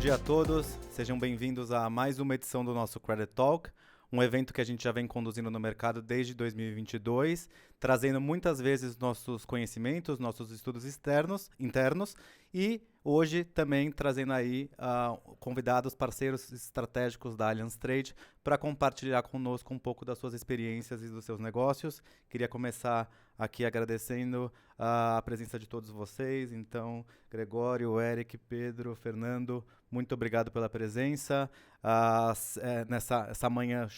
dia a todos, sejam bem-vindos a mais uma edição do nosso Credit Talk, um evento que a gente já vem conduzindo no mercado desde 2022, trazendo muitas vezes nossos conhecimentos, nossos estudos internos e hoje também trazendo aí convidados, parceiros estratégicos da Allianz Trade para compartilhar conosco um pouco das suas experiências e dos seus negócios. Queria começar aqui agradecendo a presença de todos vocês. Então, Gregório, Eric, Pedro, Fernando, muito obrigado pela presença. Nessa manhã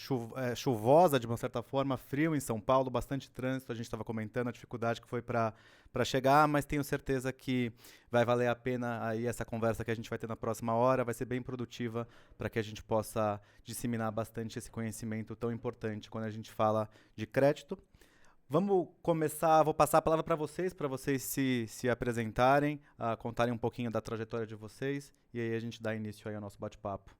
chuvosa, de uma certa forma, frio em São Paulo, bastante trânsito, a gente estava comentando a dificuldade que foi para chegar, mas tenho certeza que vai valer a pena aí essa conversa que a gente vai ter na próxima hora, vai ser bem produtiva para que a gente possa disseminar bastante esse conhecimento tão importante quando a gente fala de crédito. Vamos começar, vou passar a palavra para vocês se apresentarem, contarem um pouquinho da trajetória de vocês, e aí a gente dá início aí ao nosso bate-papo.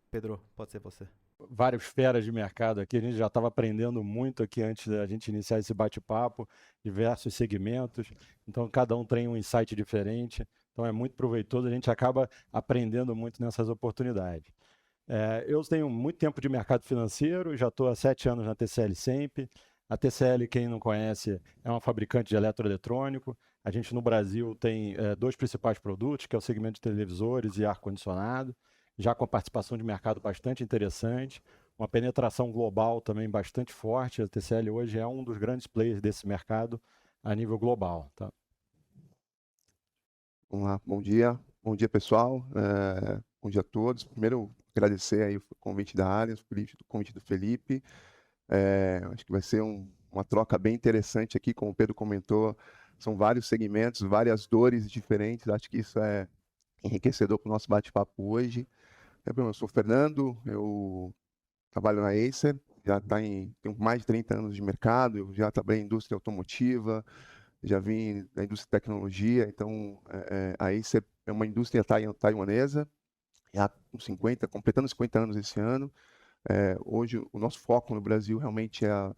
Pedro, pode ser você. Várias feras de mercado aqui, a gente já estava aprendendo muito aqui antes da gente iniciar esse bate-papo, diversos segmentos, então cada um tem um insight diferente, então é muito proveitoso, a gente acaba aprendendo muito nessas oportunidades. Eu tenho muito tempo de mercado financeiro, já estou há 7 anos na TCL sempre. A TCL, quem não conhece, é uma fabricante de eletroeletrônico. A gente no Brasil tem 2 principais produtos, que é o segmento de televisores e ar-condicionado, já com a participação de mercado bastante interessante, uma penetração global também bastante forte. A TCL hoje é um dos grandes players desse mercado a nível global. Tá? Vamos lá, bom dia pessoal, bom dia a todos. Primeiro, agradecer aí o convite da Allianz, o convite do Felipe. Acho que vai ser uma troca bem interessante aqui, como o Pedro comentou, são vários segmentos, várias dores diferentes, acho que isso é enriquecedor para o nosso bate-papo hoje. Eu sou o Fernando, eu trabalho na Acer, tenho mais de 30 anos de mercado, eu já trabalhei em indústria automotiva, já vim da indústria de tecnologia, então a Acer é uma indústria taiwanesa, já completando 50 anos esse ano. Hoje o nosso foco no Brasil realmente é a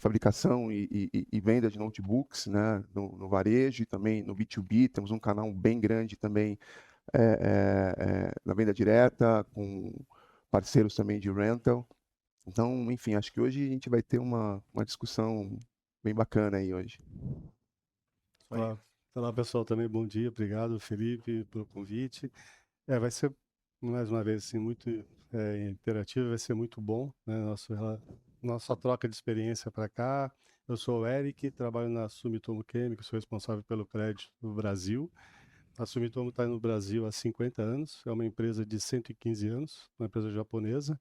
fabricação e venda de notebooks, né, no varejo e também no B2B. Temos um canal bem grande também na venda direta, com parceiros também de rental. Então, enfim, acho que hoje a gente vai ter uma discussão bem bacana aí hoje. Olá pessoal, também bom dia, obrigado Felipe pelo convite. Vai ser mais uma vez assim, muito interativo, vai ser muito bom, né? Nossa troca de experiência para cá. Eu sou o Eric, trabalho na Sumitomo Chemical, sou responsável pelo crédito no Brasil. A Sumitomo está no Brasil há 50 anos, é uma empresa de 115 anos, uma empresa japonesa.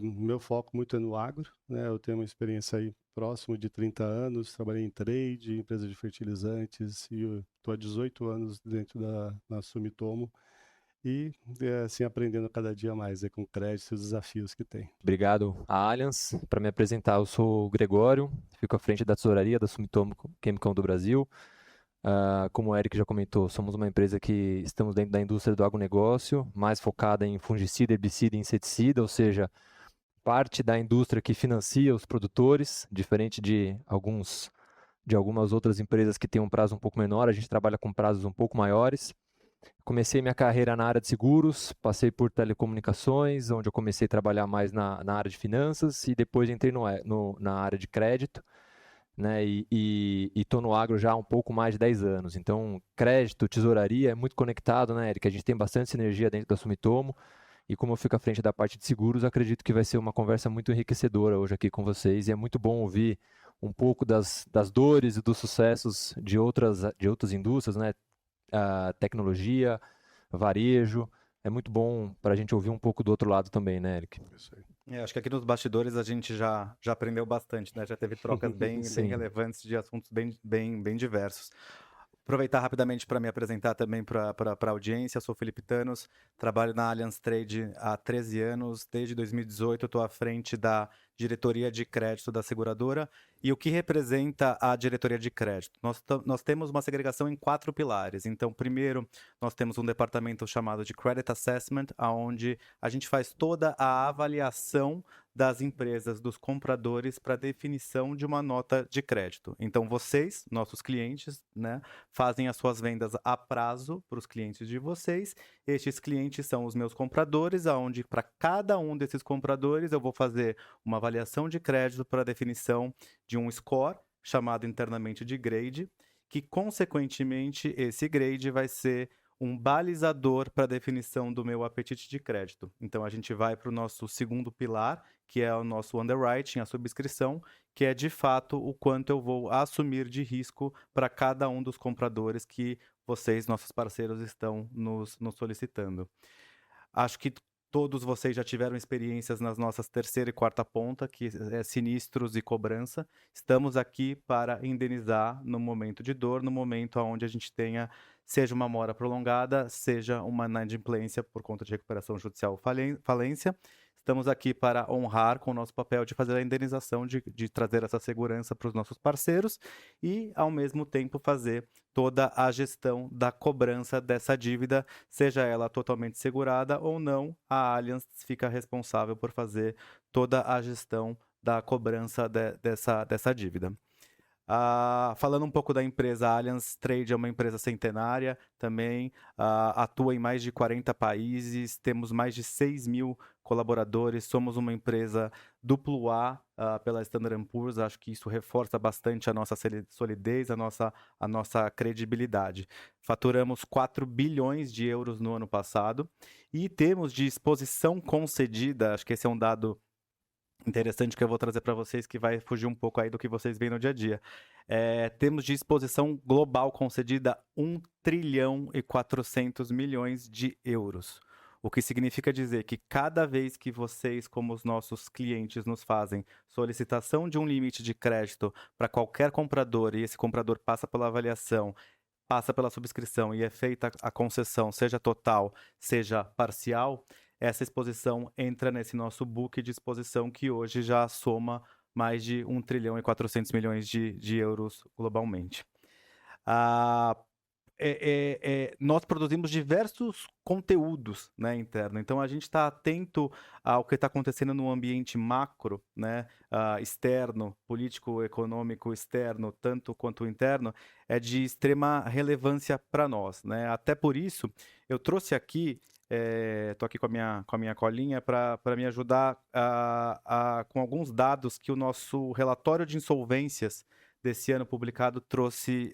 Meu foco muito é no agro, né? Eu tenho uma experiência aí próximo de 30 anos, trabalhei em trade, empresa de fertilizantes, e estou há 18 anos dentro da Sumitomo e assim aprendendo cada dia mais com crédito e os desafios que tem. Obrigado à Allianz. Para me apresentar, eu sou o Gregório, fico à frente da tesouraria da Sumitomo Chemical do Brasil. Como o Eric já comentou, somos uma empresa que estamos dentro da indústria do agronegócio, mais focada em fungicida, herbicida e inseticida, ou seja, parte da indústria que financia os produtores, diferente de algumas outras empresas que têm um prazo um pouco menor, a gente trabalha com prazos um pouco maiores. Comecei minha carreira na área de seguros, passei por telecomunicações, onde eu comecei a trabalhar mais na área de finanças, e depois entrei na área de crédito, né, e estou no agro já há um pouco mais de 10 anos. Então, crédito, tesouraria é muito conectado, né, Eric? A gente tem bastante sinergia dentro da Sumitomo, e como eu fico à frente da parte de seguros, acredito que vai ser uma conversa muito enriquecedora hoje aqui com vocês, e é muito bom ouvir um pouco das dores e dos sucessos de outras indústrias, né, tecnologia, varejo. É muito bom para a gente ouvir um pouco do outro lado também, né, Eric? Isso aí. Acho que aqui nos bastidores a gente já aprendeu bastante, né? Já teve trocas bem relevantes de assuntos bem diversos. Aproveitar rapidamente para me apresentar também para a audiência. Eu sou Felipe Thanos, trabalho na Allianz Trade há 13 anos. Desde 2018 eu estou à frente da diretoria de crédito da seguradora. E o que representa a diretoria de crédito? Nós temos uma segregação em 4 pilares. Então, primeiro, nós temos um departamento chamado de Credit Assessment, onde a gente faz toda a avaliação das empresas, dos compradores, para definição de uma nota de crédito. Então, vocês, nossos clientes, né, fazem as suas vendas a prazo para os clientes de vocês. Estes clientes são os meus compradores, aonde para cada um desses compradores eu vou fazer uma avaliação de crédito para definição de um score, chamado internamente de grade, que, consequentemente, esse grade vai ser um balizador para a definição do meu apetite de crédito. Então, a gente vai para o nosso segundo pilar, que é o nosso underwriting, a subscrição, que é, de fato, o quanto eu vou assumir de risco para cada um dos compradores que vocês, nossos parceiros, estão nos solicitando. Acho que todos vocês já tiveram experiências nas nossas terceira e quarta ponta, que é sinistros e cobrança. Estamos aqui para indenizar no momento de dor, no momento onde a gente tenha, seja uma mora prolongada, seja uma inadimplência por conta de recuperação judicial ou falência. Estamos aqui para honrar com o nosso papel de fazer a indenização, de trazer essa segurança para os nossos parceiros e, ao mesmo tempo, fazer toda a gestão da cobrança dessa dívida, seja ela totalmente segurada ou não, a Allianz fica responsável por fazer toda a gestão da cobrança dessa dívida. Falando um pouco da empresa, a Allianz Trade é uma empresa centenária também, atua em mais de 40 países, temos mais de 6 mil colaboradores, somos uma empresa duplo A pela Standard & Poor's, acho que isso reforça bastante a nossa solidez, a nossa credibilidade. Faturamos 4 bilhões de euros no ano passado e temos de exposição concedida, acho que esse é um dado interessante que eu vou trazer para vocês, que vai fugir um pouco aí do que vocês veem no dia a dia. Temos de exposição global concedida 1 trilhão e 400 milhões de euros. O que significa dizer que cada vez que vocês, como os nossos clientes, nos fazem solicitação de um limite de crédito para qualquer comprador, e esse comprador passa pela avaliação, passa pela subscrição e é feita a concessão, seja total, seja parcial, essa exposição entra nesse nosso book de exposição que hoje já soma mais de 1 trilhão e 400 milhões de euros globalmente. Nós produzimos diversos conteúdos, né, interno. Então, a gente está atento ao que está acontecendo no ambiente macro, né, externo, político, econômico, externo, tanto quanto interno, é de extrema relevância para nós, né? Até por isso, eu trouxe aqui, estou aqui com a minha colinha para me ajudar com alguns dados que o nosso relatório de insolvências desse ano publicado trouxe,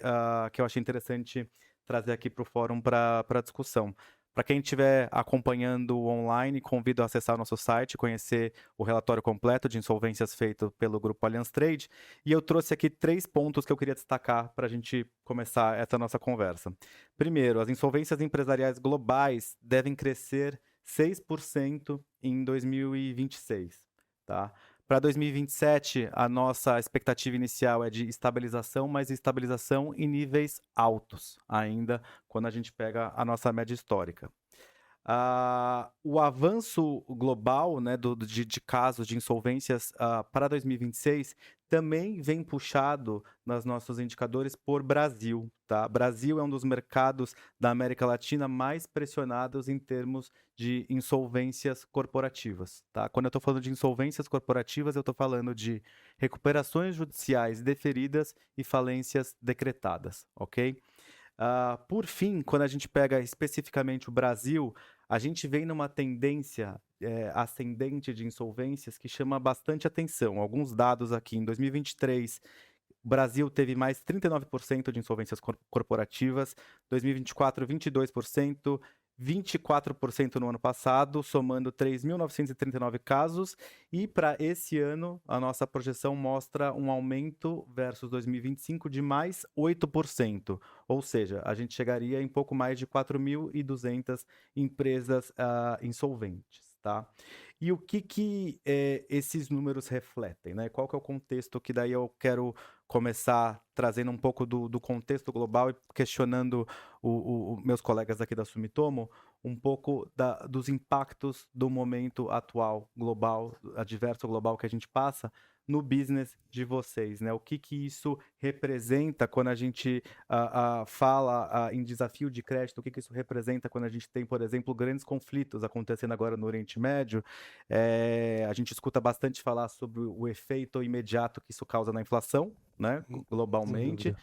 que eu achei interessante trazer aqui para o fórum para discussão. Para quem estiver acompanhando online, convido a acessar o nosso site, conhecer o relatório completo de insolvências feito pelo Grupo Allianz Trade. E eu trouxe aqui 3 pontos que eu queria destacar para a gente começar essa nossa conversa. Primeiro, as insolvências empresariais globais devem crescer 6% em 2026, tá? Para 2027, a nossa expectativa inicial é de estabilização, mas estabilização em níveis altos ainda, quando a gente pega a nossa média histórica. O avanço global, né, de casos de insolvências para 2026 também vem puxado nos nossos indicadores por Brasil, tá? Brasil é um dos mercados da América Latina mais pressionados em termos de insolvências corporativas, tá? Quando eu estou falando de insolvências corporativas, eu estou falando de recuperações judiciais deferidas e falências decretadas, ok? Por fim, quando a gente pega especificamente o Brasil, a gente vem numa tendência ascendente de insolvências que chama bastante atenção. Alguns dados aqui, em 2023, o Brasil teve mais 39% de insolvências corporativas, 2024, 22%, 24% no ano passado, somando 3.939 casos, e para esse ano a nossa projeção mostra um aumento versus 2025 de mais 8%, ou seja, a gente chegaria em pouco mais de 4.200 empresas insolventes, tá? E o que esses números refletem, né? Qual que é o contexto que daí eu quero começar trazendo um pouco do contexto global e questionando meus colegas aqui da Sumitomo um pouco dos impactos do momento atual global, adverso global que a gente passa no business de vocês, né? O que isso representa quando a gente fala em desafio de crédito, o que isso representa quando a gente tem, por exemplo, grandes conflitos acontecendo agora no Oriente Médio. A gente escuta bastante falar sobre o efeito imediato que isso causa na inflação, né? Globalmente.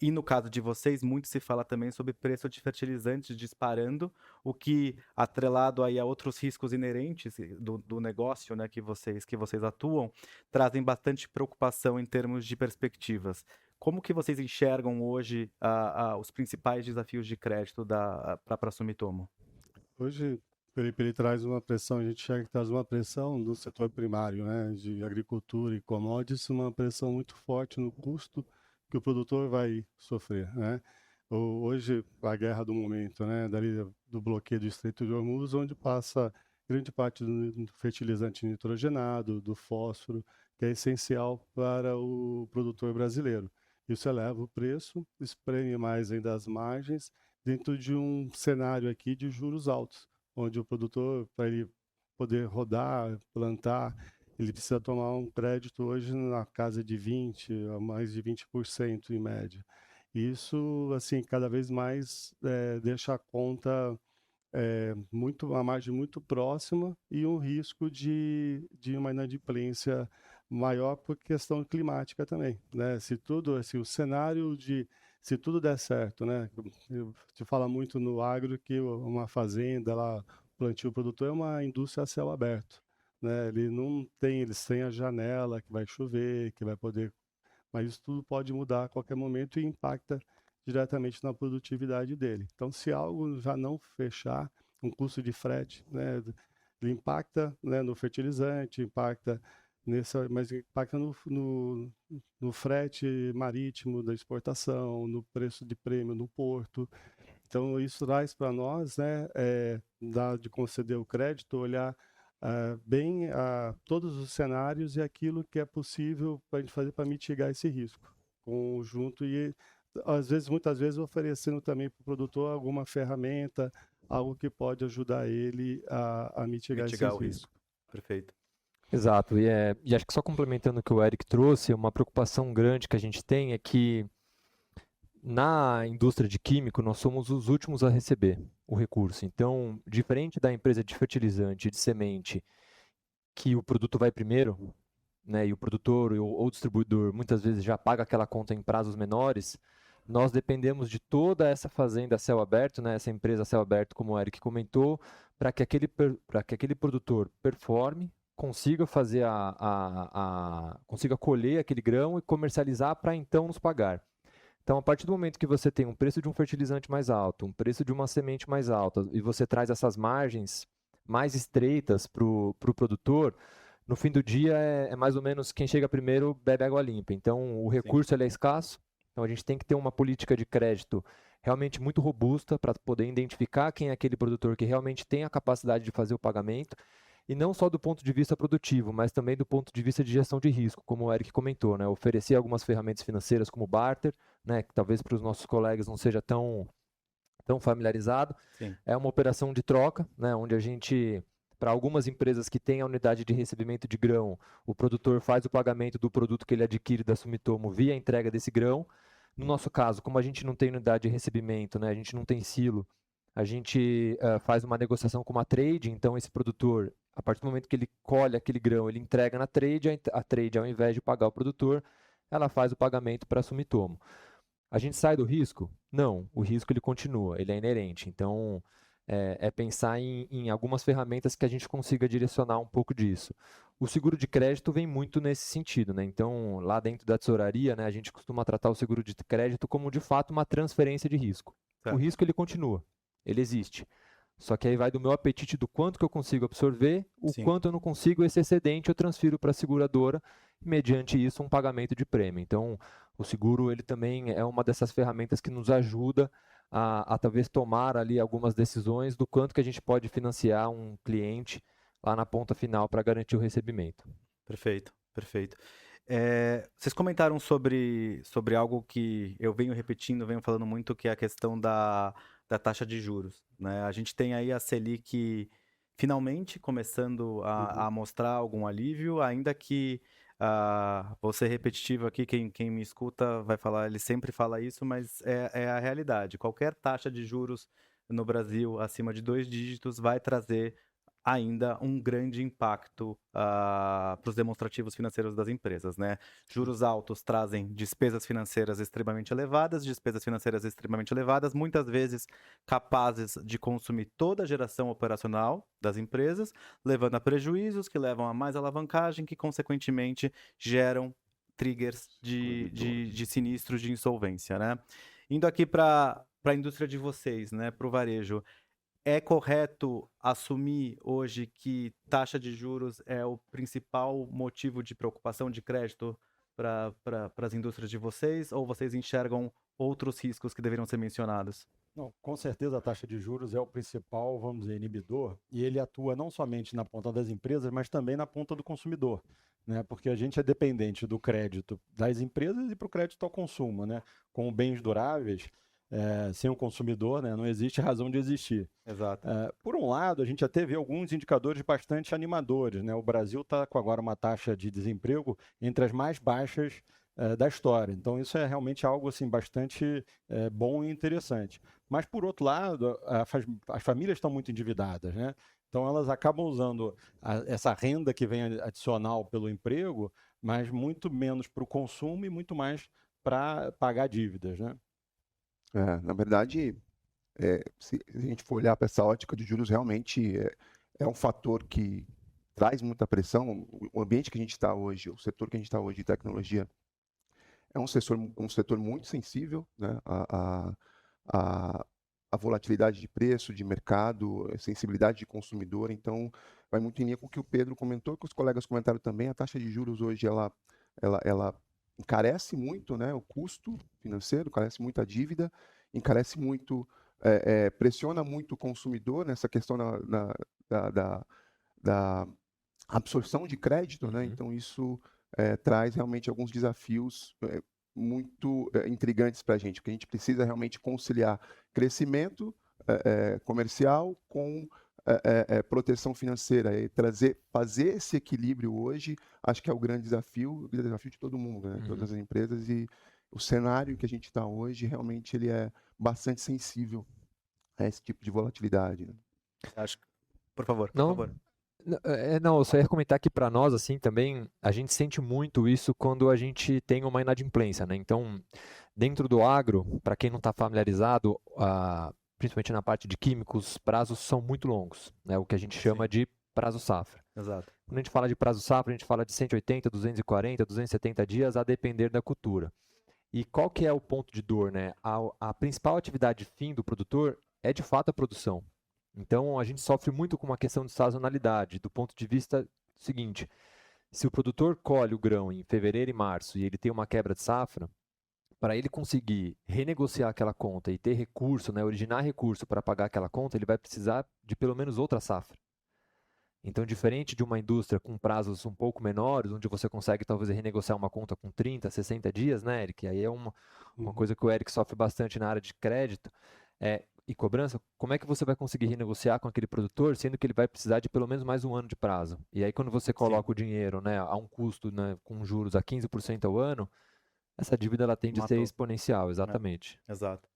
E no caso de vocês, muito se fala também sobre preço de fertilizantes disparando, o que, atrelado aí a outros riscos inerentes do negócio, né, que vocês atuam, trazem bastante preocupação em termos de perspectivas. Como que vocês enxergam hoje os principais desafios de crédito para a Sumitomo? Hoje, Felipe, ele traz uma pressão, a gente enxerga que traz uma pressão do setor primário, né, de agricultura e commodities, uma pressão muito forte no custo que o produtor vai sofrer, né? Hoje, a guerra do momento, né, dali do bloqueio do Estreito de Hormuz, onde passa grande parte do fertilizante nitrogenado, do fósforo, que é essencial para o produtor brasileiro. Isso eleva o preço, espreme mais ainda as margens, dentro de um cenário aqui de juros altos, onde o produtor, para ele poder rodar, plantar, ele precisa tomar um crédito hoje na casa de 20% a mais de 20% em média. Isso, assim, cada vez mais deixa a conta a margem muito próxima e um risco de uma inadimplência maior por questão climática também, né? Se o cenário se tudo der certo, né? Se fala muito no agro que uma fazenda lá, plantio produtor é uma indústria a céu aberto, né? Eles têm a janela que vai chover, que vai poder, mas isso tudo pode mudar a qualquer momento e impacta diretamente na produtividade dele. Então, se algo já não fechar, um custo de frete, né, ele impacta, né, no fertilizante, mas impacta no frete marítimo da exportação, no preço de prêmio no porto. Então, isso traz para nós, né, de conceder o crédito, olhar bem todos os cenários e aquilo que é possível para a gente fazer para mitigar esse risco conjunto e muitas vezes oferecendo também para o produtor alguma ferramenta, algo que pode ajudar ele a mitigar esse risco. Perfeito. Exato, e acho que só complementando o que o Eric trouxe, uma preocupação grande que a gente tem é que na indústria de químico nós somos os últimos a receber o recurso. Então, diferente da empresa de fertilizante, de semente, que o produto vai primeiro, né, e o produtor ou o distribuidor muitas vezes já paga aquela conta em prazos menores, nós dependemos de toda essa fazenda a céu aberto, né, essa empresa a céu aberto, como o Eric comentou, para que aquele produtor performe, consiga fazer consiga colher aquele grão e comercializar para então nos pagar. Então, a partir do momento que você tem um preço de um fertilizante mais alto, um preço de uma semente mais alta, e você traz essas margens mais estreitas para o produtor, no fim do dia é mais ou menos quem chega primeiro bebe água limpa. Então, o recurso ele é escasso, então a gente tem que ter uma política de crédito realmente muito robusta para poder identificar quem é aquele produtor que realmente tem a capacidade de fazer o pagamento, e não só do ponto de vista produtivo, mas também do ponto de vista de gestão de risco, como o Eric comentou, né? Oferecer algumas ferramentas financeiras como barter, né? Que talvez para os nossos colegas não seja tão familiarizado. Sim. É uma operação de troca, né? Onde a gente, para algumas empresas que têm a unidade de recebimento de grão, o produtor faz o pagamento do produto que ele adquire da Sumitomo via a entrega desse grão. No nosso caso, como a gente não tem unidade de recebimento, né? A gente não tem silo, a gente faz uma negociação com uma trade, então esse produtor, a partir do momento que ele colhe aquele grão, ele entrega na trade, a trade, ao invés de pagar o produtor, ela faz o pagamento para a Sumitomo. A gente sai do risco? Não, o risco ele continua, ele é inerente. Então, pensar em algumas ferramentas que a gente consiga direcionar um pouco disso. O seguro de crédito vem muito nesse sentido, né? Então, lá dentro da tesouraria, né, a gente costuma tratar o seguro de crédito como, de fato, uma transferência de risco. Certo. O risco, ele continua, ele existe. Só que aí vai do meu apetite do quanto que eu consigo absorver, Sim. quanto eu não consigo, esse excedente eu transfiro para a seguradora, e mediante isso um pagamento de prêmio. Então, o seguro ele também é uma dessas ferramentas que nos ajuda a talvez tomar ali algumas decisões do quanto que a gente pode financiar um cliente lá na ponta final para garantir o recebimento. Perfeito, perfeito. Vocês comentaram sobre algo que eu venho repetindo, venho falando muito, que é a questão da taxa de juros, né? A gente tem aí a Selic finalmente começando a mostrar algum alívio, ainda que vou ser repetitivo aqui, quem me escuta vai falar, ele sempre fala isso, mas é a realidade. Qualquer taxa de juros no Brasil acima de 2 dígitos vai trazer ainda um grande impacto para os demonstrativos financeiros das empresas, né? Juros altos trazem despesas financeiras extremamente elevadas, muitas vezes capazes de consumir toda a geração operacional das empresas, levando a prejuízos que levam a mais alavancagem, que consequentemente geram triggers de sinistros de insolvência, né? Indo aqui para a indústria de vocês, né, para o varejo, é correto assumir hoje que taxa de juros é o principal motivo de preocupação de crédito para as indústrias de vocês, ou vocês enxergam outros riscos que deveriam ser mencionados? Não, com certeza a taxa de juros é o principal, vamos dizer, inibidor, e ele atua não somente na ponta das empresas, mas também na ponta do consumidor, né? Porque a gente é dependente do crédito das empresas e para o crédito ao consumo, né? Com bens duráveis, sem o consumidor, né, não existe razão de existir. Exato. Por um lado, a gente até vê alguns indicadores bastante animadores, né? O Brasil está com agora uma taxa de desemprego entre as mais baixas da história. Então, isso é realmente algo assim, bastante bom e interessante. Mas, por outro lado, as famílias estão muito endividadas, né? Então, elas acabam usando essa renda que vem adicional pelo emprego, mas muito menos para o consumo e muito mais para pagar dívidas, né? Na verdade, se a gente for olhar para essa ótica de juros, realmente é um fator que traz muita pressão. O ambiente que a gente está hoje, o setor que a gente está hoje de tecnologia, é um setor muito sensível, né, a volatilidade de preço, de mercado, sensibilidade de consumidor. Então, vai muito em linha com o que o Pedro comentou, que os colegas comentaram também. A taxa de juros hoje, ela encarece muito, né, o custo financeiro, encarece muito a dívida, encarece muito, pressiona muito o consumidor nessa questão da absorção de crédito, né? Então isso traz realmente alguns desafios muito intrigantes para a gente, porque a gente precisa realmente conciliar crescimento comercial com proteção financeira e fazer esse equilíbrio hoje, acho que é o grande desafio de todo mundo, né? Todas as empresas, e o cenário que a gente está hoje realmente ele é bastante sensível a esse tipo de volatilidade, né? Acho que, por favor. Não, eu só ia comentar que para nós, assim, também, a gente sente muito isso quando a gente tem uma inadimplência, né? Então, dentro do agro, para quem não está familiarizado, principalmente na parte de químicos, prazos são muito longos, né? O que a gente chama de prazo safra. Exato. Quando a gente fala de prazo safra, a gente fala de 180, 240, 270 dias, a depender da cultura. E qual que é o ponto de dor, né? A principal atividade fim do produtor é, de fato, a produção. Então, a gente sofre muito com uma questão de sazonalidade, do ponto de vista seguinte: se o produtor colhe o grão em fevereiro e março e ele tem uma quebra de safra, para ele conseguir renegociar aquela conta e ter recurso, né, originar recurso para pagar aquela conta, ele vai precisar de pelo menos outra safra. Então, diferente de uma indústria com prazos um pouco menores, onde você consegue talvez renegociar uma conta com 30, 60 dias, né, Eric? Aí é uma coisa que o Eric sofre bastante na área de crédito e cobrança. Como é que você vai conseguir renegociar com aquele produtor, sendo que ele vai precisar de pelo menos mais um ano de prazo? E aí, quando você coloca o dinheiro, né, a um custo, né, com juros a 15% ao ano, essa dívida ela tende a ser exponencial, exatamente. Exato.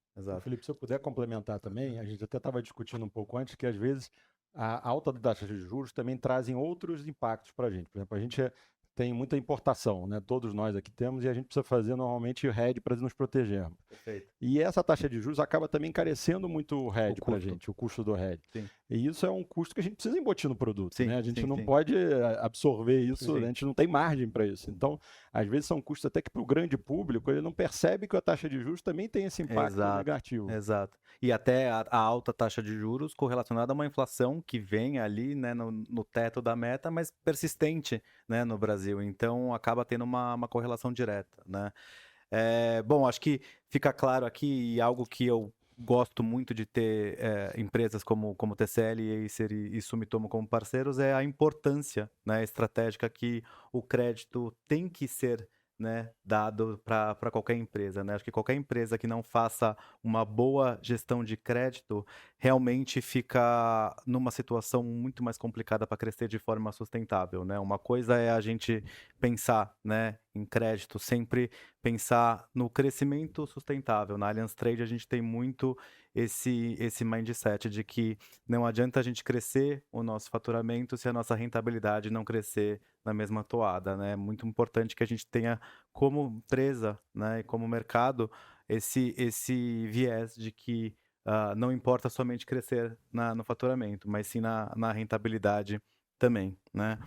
Felipe, se eu puder complementar também, a gente até estava discutindo um pouco antes que às vezes a alta da taxa de juros também trazem outros impactos para a gente. Por exemplo, a gente tem muita importação, né? Todos nós aqui temos, e a gente precisa fazer normalmente hedge para nos protegermos. Perfeito. E essa taxa de juros acaba também encarecendo muito o hedge para a gente, o custo do hedge. Sim. E isso é um custo que a gente precisa embutir no produto, Sim, né? A gente sim, não sim. pode absorver isso, Sim. a gente não tem margem para isso. Então, às vezes são custos até que para o grande público, ele não percebe que a taxa de juros também tem esse impacto negativo. Exato. E até a alta taxa de juros correlacionada a uma inflação que vem ali, né, no teto da meta, mas persistente, né, no Brasil. Então, acaba tendo uma correlação direta, né? Bom, acho que fica claro aqui, e algo que eu gosto muito de ter empresas como TCL, Acer e Sumitomo como parceiros, é a importância, né, estratégica que o crédito tem que ser né, dado para qualquer empresa, né? Acho que qualquer empresa que não faça uma boa gestão de crédito realmente fica numa situação muito mais complicada para crescer de forma sustentável, né? Uma coisa é a gente pensar, né, em crédito, sempre pensar no crescimento sustentável. Na Allianz Trade a gente tem muito esse mindset de que não adianta a gente crescer o nosso faturamento se a nossa rentabilidade não crescer na mesma toada, né? É muito importante que a gente tenha como empresa, né, e como mercado esse viés de que não importa somente crescer no faturamento, mas sim na rentabilidade também, né?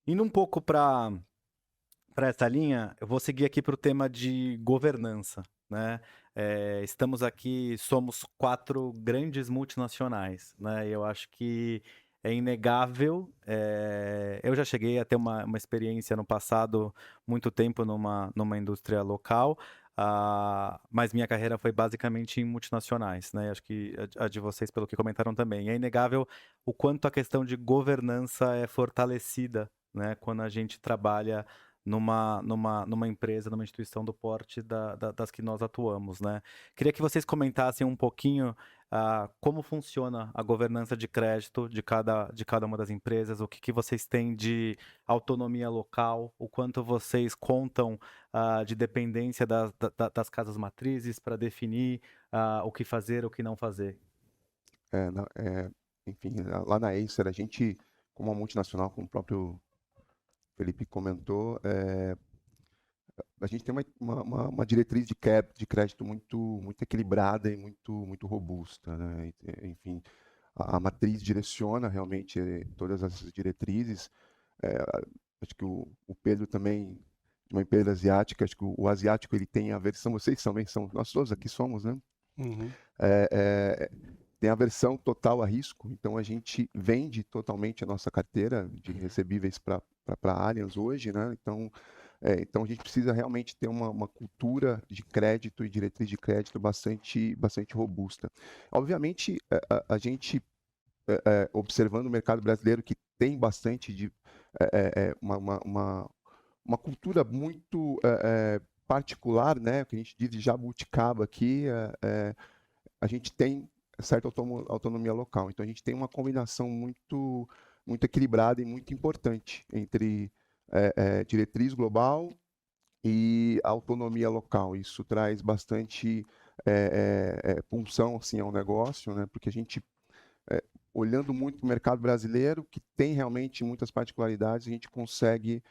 Indo um pouco para essa linha, eu vou seguir aqui para o tema de governança, né? Estamos aqui, somos 4 grandes multinacionais, né? E eu acho que é inegável. Eu já cheguei a ter uma experiência no passado, muito tempo numa indústria local, mas minha carreira foi basicamente em multinacionais, né? Acho que a de vocês, pelo que comentaram também. É inegável o quanto a questão de governança é fortalecida, né? Quando a gente trabalha numa empresa, numa instituição do porte das que nós atuamos, né? Queria que vocês comentassem um pouquinho como funciona a governança de crédito de cada uma das empresas, o que vocês têm de autonomia local, o quanto vocês contam de dependência das casas matrizes para definir o que fazer, o que não fazer. Enfim, lá na Acer, a gente, como uma multinacional, como o próprio Felipe comentou, a gente tem uma diretriz de crédito muito equilibrada e muito robusta, né? Enfim, a matriz direciona realmente todas essas diretrizes. Acho que o Pedro também, de uma empresa asiática, acho que o asiático ele tem a versão, vocês também são, nós todos aqui somos, né? Uhum. Tem a versão total a risco, então a gente vende totalmente a nossa carteira de recebíveis para a Allianz hoje, né? Então a gente precisa realmente ter uma cultura de crédito e diretriz de crédito bastante robusta. Obviamente, a gente, observando o mercado brasileiro, que tem bastante uma cultura muito particular, né? Que a gente diz de jabuticaba aqui, a gente tem certa autonomia local. Então a gente tem uma combinação muito equilibrada e muito importante entre diretriz global e autonomia local. Isso traz bastante punção assim, ao negócio, né? Porque a gente, olhando muito para o mercado brasileiro, que tem realmente muitas particularidades, a gente consegue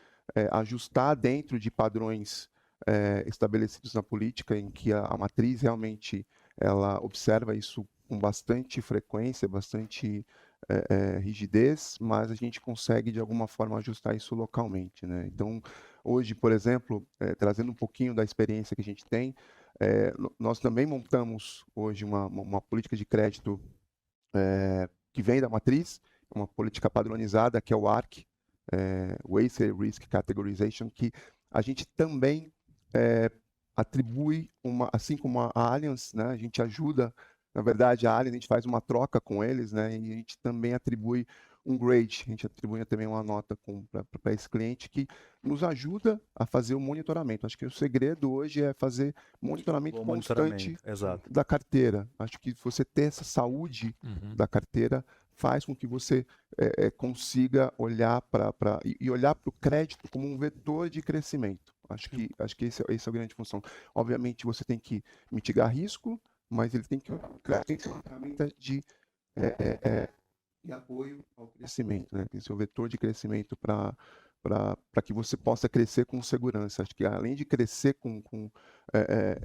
ajustar dentro de padrões estabelecidos na política, em que a matriz realmente ela observa isso com bastante frequência, bastante rigidez, mas a gente consegue de alguma forma ajustar isso localmente, né? Então, hoje, por exemplo, trazendo um pouquinho da experiência que a gente tem, nós também montamos hoje uma política de crédito que vem da matriz, uma política padronizada, que é o ARC, o Acer Risk Categorization, que a gente também atribui, assim como a Allianz, né, a gente ajuda, na verdade, a Allianz, a gente faz uma troca com eles, né, e a gente também atribui um grade, a gente atribui também uma nota para esse cliente que nos ajuda a fazer o monitoramento. Acho que o segredo hoje é fazer monitoramento constante exato. da carteira. Acho que você ter essa saúde da carteira faz com que você consiga olhar e olhar para o crédito como um vetor de crescimento. Acho que essa é a grande função. Obviamente, você tem que mitigar risco, mas ele tem que ser uma ferramenta de apoio ao crescimento, né? Tem que ser um vetor de crescimento para que você possa crescer com segurança. Acho que além de crescer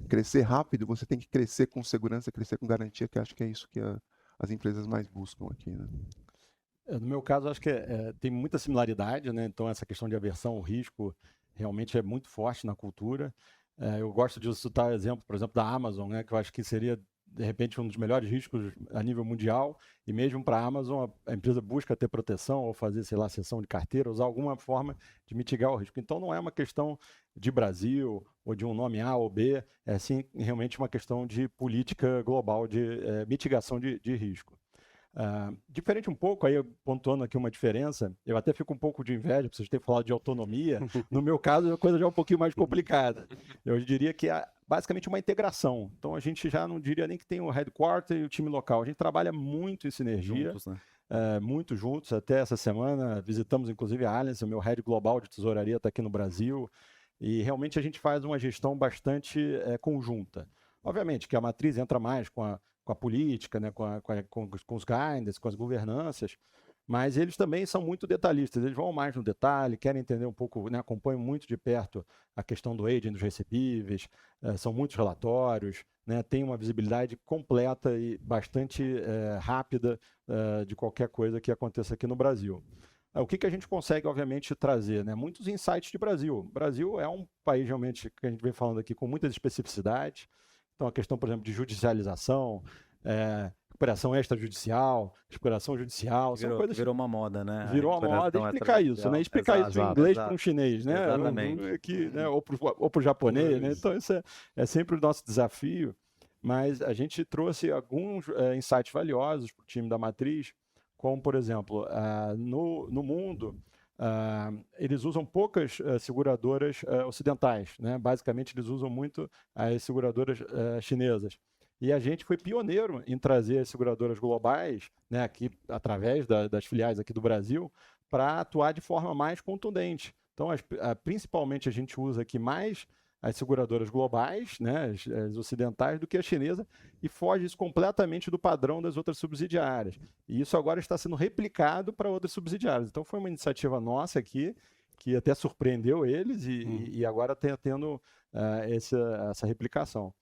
crescer rápido, você tem que crescer com segurança, crescer com garantia, que acho que é isso que as empresas mais buscam aqui, né? No meu caso, acho que tem muita similaridade, né? Então, essa questão de aversão ao risco realmente é muito forte na cultura. Eu gosto de citar exemplo, por exemplo, da Amazon, né? Que eu acho que seria, de repente, um dos melhores riscos a nível mundial. E mesmo para a Amazon, a empresa busca ter proteção ou fazer, sei lá, cessão de carteira, usar alguma forma de mitigar o risco. Então, não é uma questão de Brasil ou de um nome A ou B, é sim realmente uma questão de política global de mitigação de risco. Diferente um pouco, aí pontuando aqui uma diferença, eu até fico um pouco de inveja, por vocês terem falado de autonomia. No meu caso, a coisa já é um pouquinho mais complicada. Eu diria que é basicamente uma integração. Então, a gente já não diria nem que tem o headquarter e o time local. A gente trabalha muito em sinergia, Juntos, né? muito juntos. Até essa semana, visitamos inclusive a Allianz, o meu head global de tesouraria está aqui no Brasil. E realmente a gente faz uma gestão bastante conjunta. Obviamente que a matriz entra mais com a política, né, com os guidance, com as governanças, mas eles também são muito detalhistas, eles vão mais no detalhe, querem entender um pouco, né, acompanham muito de perto a questão do aging dos recebíveis, são muitos relatórios, né, tem uma visibilidade completa e bastante rápida de qualquer coisa que aconteça aqui no Brasil. O que a gente consegue, obviamente, trazer? Né? Muitos insights de Brasil. O Brasil é um país, realmente, que a gente vem falando aqui, com muitas especificidades. Então, a questão, por exemplo, de judicialização, recuperação extrajudicial, recuperação judicial, são coisas... Virou uma moda, né? Virou uma moda explicar isso, né? Explicar isso em inglês para um chinês, né? Exatamente. Né? Ou para o japonês, né? Então, isso é sempre o nosso desafio. Mas a gente trouxe alguns insights valiosos para o time da Matriz, como, por exemplo, no mundo, eles usam poucas seguradoras ocidentais, né? Basicamente, eles usam muito as seguradoras chinesas. E a gente foi pioneiro em trazer as seguradoras globais, né, aqui, através das filiais aqui do Brasil, para atuar de forma mais contundente. Então, principalmente, a gente usa aqui mais as seguradoras globais, né, as ocidentais, do que a chinesa, e foge isso completamente do padrão das outras subsidiárias. E isso agora está sendo replicado para outras subsidiárias. Então, foi uma iniciativa nossa aqui, que até surpreendeu eles, e agora está tendo essa replicação.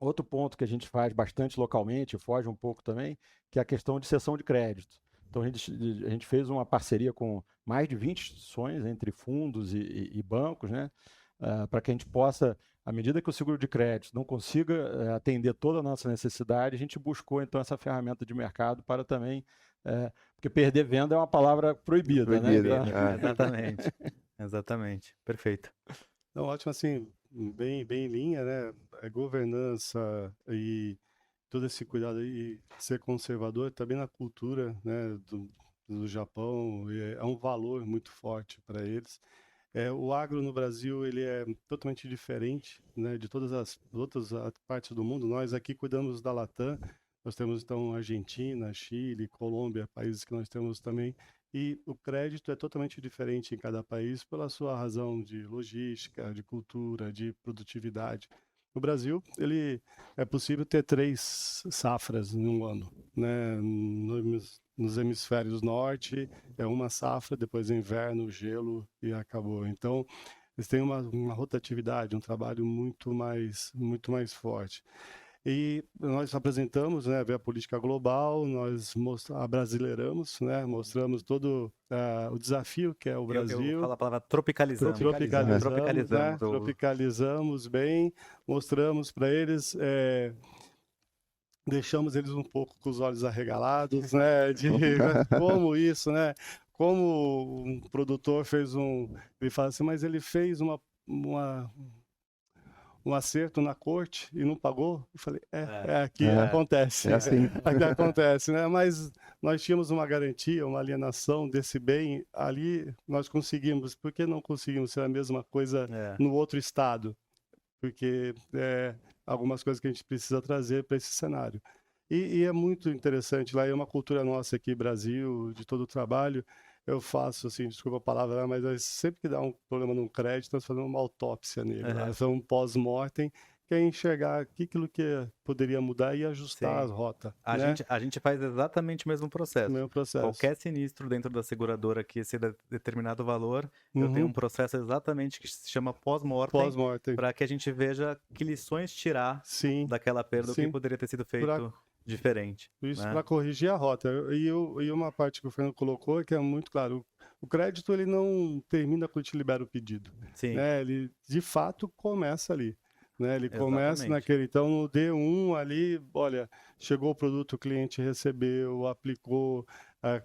Outro ponto que a gente faz bastante localmente, foge um pouco também, que é a questão de cessão de crédito. Então, a gente fez uma parceria com mais de 20 instituições, entre fundos e bancos, né? Para que a gente possa, à medida que o seguro de crédito não consiga atender toda a nossa necessidade, a gente buscou então essa ferramenta de mercado para também, porque perder venda é uma palavra proibida, né? Exatamente, exatamente, perfeito. Então, ótimo, assim, bem em linha, né? Governança e todo esse cuidado aí, ser conservador, também na cultura, né, do Japão, é um valor muito forte para eles. O agro no Brasil, ele é totalmente diferente, né, de todas as outras partes do mundo. Nós aqui cuidamos da Latam, nós temos então Argentina, Chile, Colômbia, países que nós temos também, e o crédito é totalmente diferente em cada país pela sua razão de logística, de cultura, de produtividade. No Brasil, é possível ter 3 safras em um ano, né? Nos hemisférios norte é uma safra, depois inverno, gelo e acabou. Então, eles têm uma rotatividade, um trabalho muito mais forte. E nós apresentamos, né, a política global, nós abrasileiramos, né, mostramos todo o desafio que é o Brasil. Eu falo a palavra tropicalizamos. Tropicalizamos bem, mostramos para eles, deixamos eles um pouco com os olhos arregalados, né, de como isso, né, como um produtor ele fala assim, mas ele fez um acerto na corte e não pagou. Eu falei, aqui acontece. É assim. Aqui acontece, né? Mas nós tínhamos uma garantia, uma alienação desse bem, ali nós conseguimos. Por que não conseguimos ser a mesma coisa no outro estado? Porque algumas coisas que a gente precisa trazer para esse cenário. E é muito interessante, lá é uma cultura nossa aqui, Brasil, de todo o trabalho. Eu faço, assim, desculpa a palavra, mas sempre que dá um problema num crédito, nós fazemos uma autópsia nele. Nós fazemos um pós-mortem, que é enxergar aquilo que poderia mudar e ajustar a rota. A gente faz exatamente o mesmo processo. Qualquer sinistro dentro da seguradora que exceda determinado valor, eu tenho um processo exatamente que se chama pós-mortem, para que a gente veja que lições tirar daquela perda, o que poderia ter sido feito diferente. Isso, para corrigir a rota. E uma parte que o Fernando colocou é que é muito claro, o crédito ele não termina quando te libera o pedido. Né? Ele, de fato, começa ali. Né? Ele começa naquele, então no D1 ali, olha, chegou o produto, o cliente recebeu, aplicou,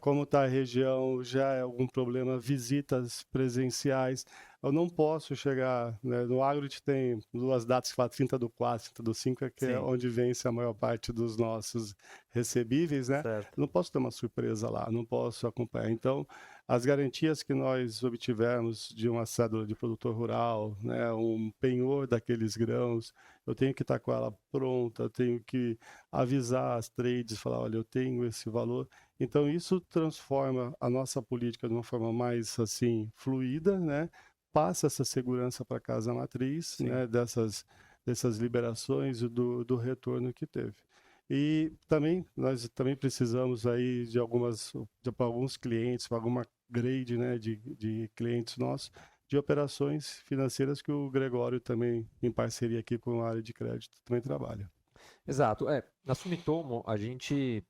como está a região, já é algum problema, visitas presenciais, eu não posso chegar, né, no agro a gente tem 2 datas que falam 30/4, 30/5, que é Sim. onde vence a maior parte dos nossos recebíveis, né? Certo. Eu não posso ter uma surpresa lá, não posso acompanhar. Então, as garantias que nós obtivemos de uma cédula de produtor rural, né, um penhor daqueles grãos, eu tenho que estar com ela pronta, eu tenho que avisar as trades, falar, olha, eu tenho esse valor. Então, isso transforma a nossa política de uma forma mais, assim, fluida, né? Passa essa segurança para a casa matriz, Sim. né? Dessas liberações e do retorno que teve. E também, nós também precisamos aí de para alguns clientes, para alguma grade, né, de clientes nossos, de operações financeiras que o Gregório também, em parceria aqui com a área de crédito, também trabalha. Exato. Na Sumitomo, a gente,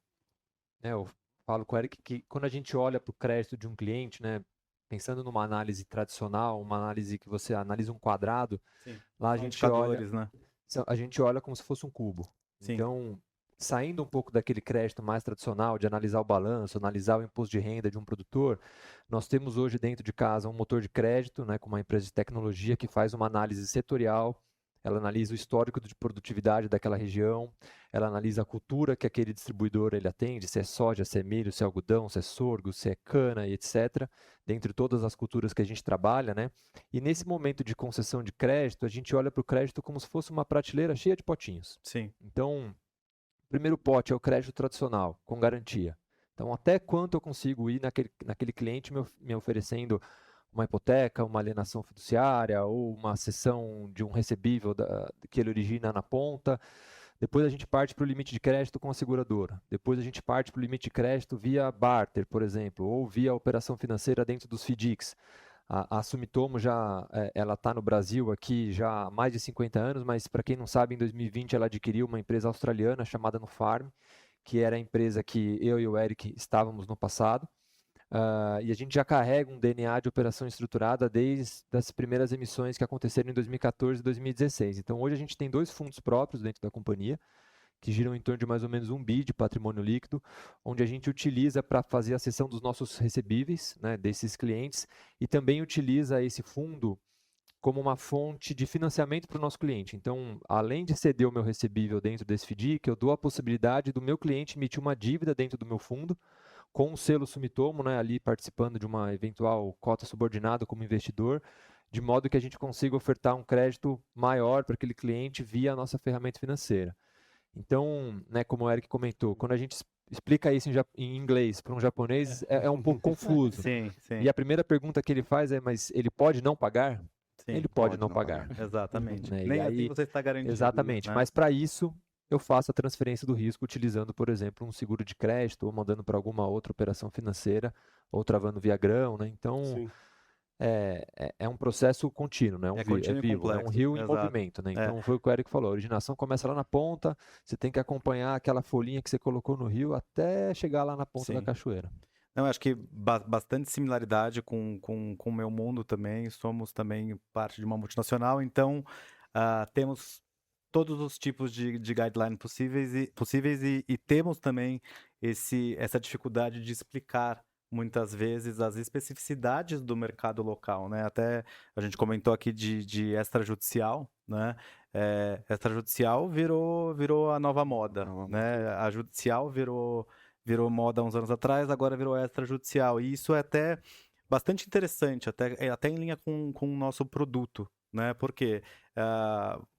né, eu falo com o Eric que quando a gente olha para o crédito de um cliente, né, pensando numa análise tradicional, uma análise que você analisa um quadrado, Sim. lá São indicadores, né? a gente olha como se fosse um cubo. Sim. Então, saindo um pouco daquele crédito mais tradicional de analisar o balanço, analisar o imposto de renda de um produtor, nós temos hoje dentro de casa um motor de crédito, né, com uma empresa de tecnologia que faz uma análise setorial. Ela analisa o histórico de produtividade daquela região, ela analisa a cultura que aquele distribuidor ele atende, se é soja, se é milho, se é algodão, se é sorgo, se é cana e etc. Dentre todas as culturas que a gente trabalha, né? E nesse momento de concessão de crédito, a gente olha para o crédito como se fosse uma prateleira cheia de potinhos. Sim. Então, o primeiro pote é o crédito tradicional, com garantia. Então, até quanto eu consigo ir naquele cliente me oferecendo uma hipoteca, uma alienação fiduciária ou uma cessão de um recebível que ele origina na ponta. Depois a gente parte para o limite de crédito com a seguradora. Depois a gente parte para o limite de crédito via barter, por exemplo, ou via operação financeira dentro dos FDICs. A Sumitomo ela está no Brasil aqui já há mais de 50 anos, mas para quem não sabe, em 2020 ela adquiriu uma empresa australiana chamada Nufarm, que era a empresa que eu e o Eric estávamos no passado. E a gente já carrega um DNA de operação estruturada desde as primeiras emissões que aconteceram em 2014 e 2016. Então, hoje a gente tem 2 fundos próprios dentro da companhia, que giram em torno de mais ou menos 1 bi de patrimônio líquido, onde a gente utiliza para fazer a cessão dos nossos recebíveis, né, desses clientes, e também utiliza esse fundo como uma fonte de financiamento para o nosso cliente. Então, além de ceder o meu recebível dentro desse FDIC, eu dou a possibilidade do meu cliente emitir uma dívida dentro do meu fundo, com o selo Sumitomo, né, ali participando de uma eventual cota subordinada como investidor, de modo que a gente consiga ofertar um crédito maior para aquele cliente via a nossa ferramenta financeira. Então, né, como o Eric comentou, quando a gente explica isso em inglês para um japonês, é um pouco confuso. Sim, sim. E a primeira pergunta que ele faz é, mas ele pode não pagar? Sim. Ele pode não pagar. Exatamente. Né, e Nem aí, assim você está garantido. exatamente, né? mas para isso eu faço a transferência do risco utilizando, por exemplo, um seguro de crédito ou mandando para alguma outra operação financeira ou travando via grão, né? Então, Sim. é um processo contínuo, né? É contínuo e vivo, é um complexo, rio em exato. movimento, né? É. Então, foi o que o Eric falou, a originação começa lá na ponta, você tem que acompanhar aquela folhinha que você colocou no rio até chegar lá na ponta da Sim. cachoeira. Não, acho que bastante similaridade com o meu mundo também. Somos também parte de uma multinacional, então temos todos os tipos de guidelines possíveis e temos também essa dificuldade de explicar muitas vezes as especificidades do mercado local, né? Até a gente comentou aqui de extrajudicial, né? Extrajudicial virou a nova moda, né? A judicial virou moda há uns anos atrás, agora virou extrajudicial. E isso é até bastante interessante, até em linha com o nosso produto, né? Porque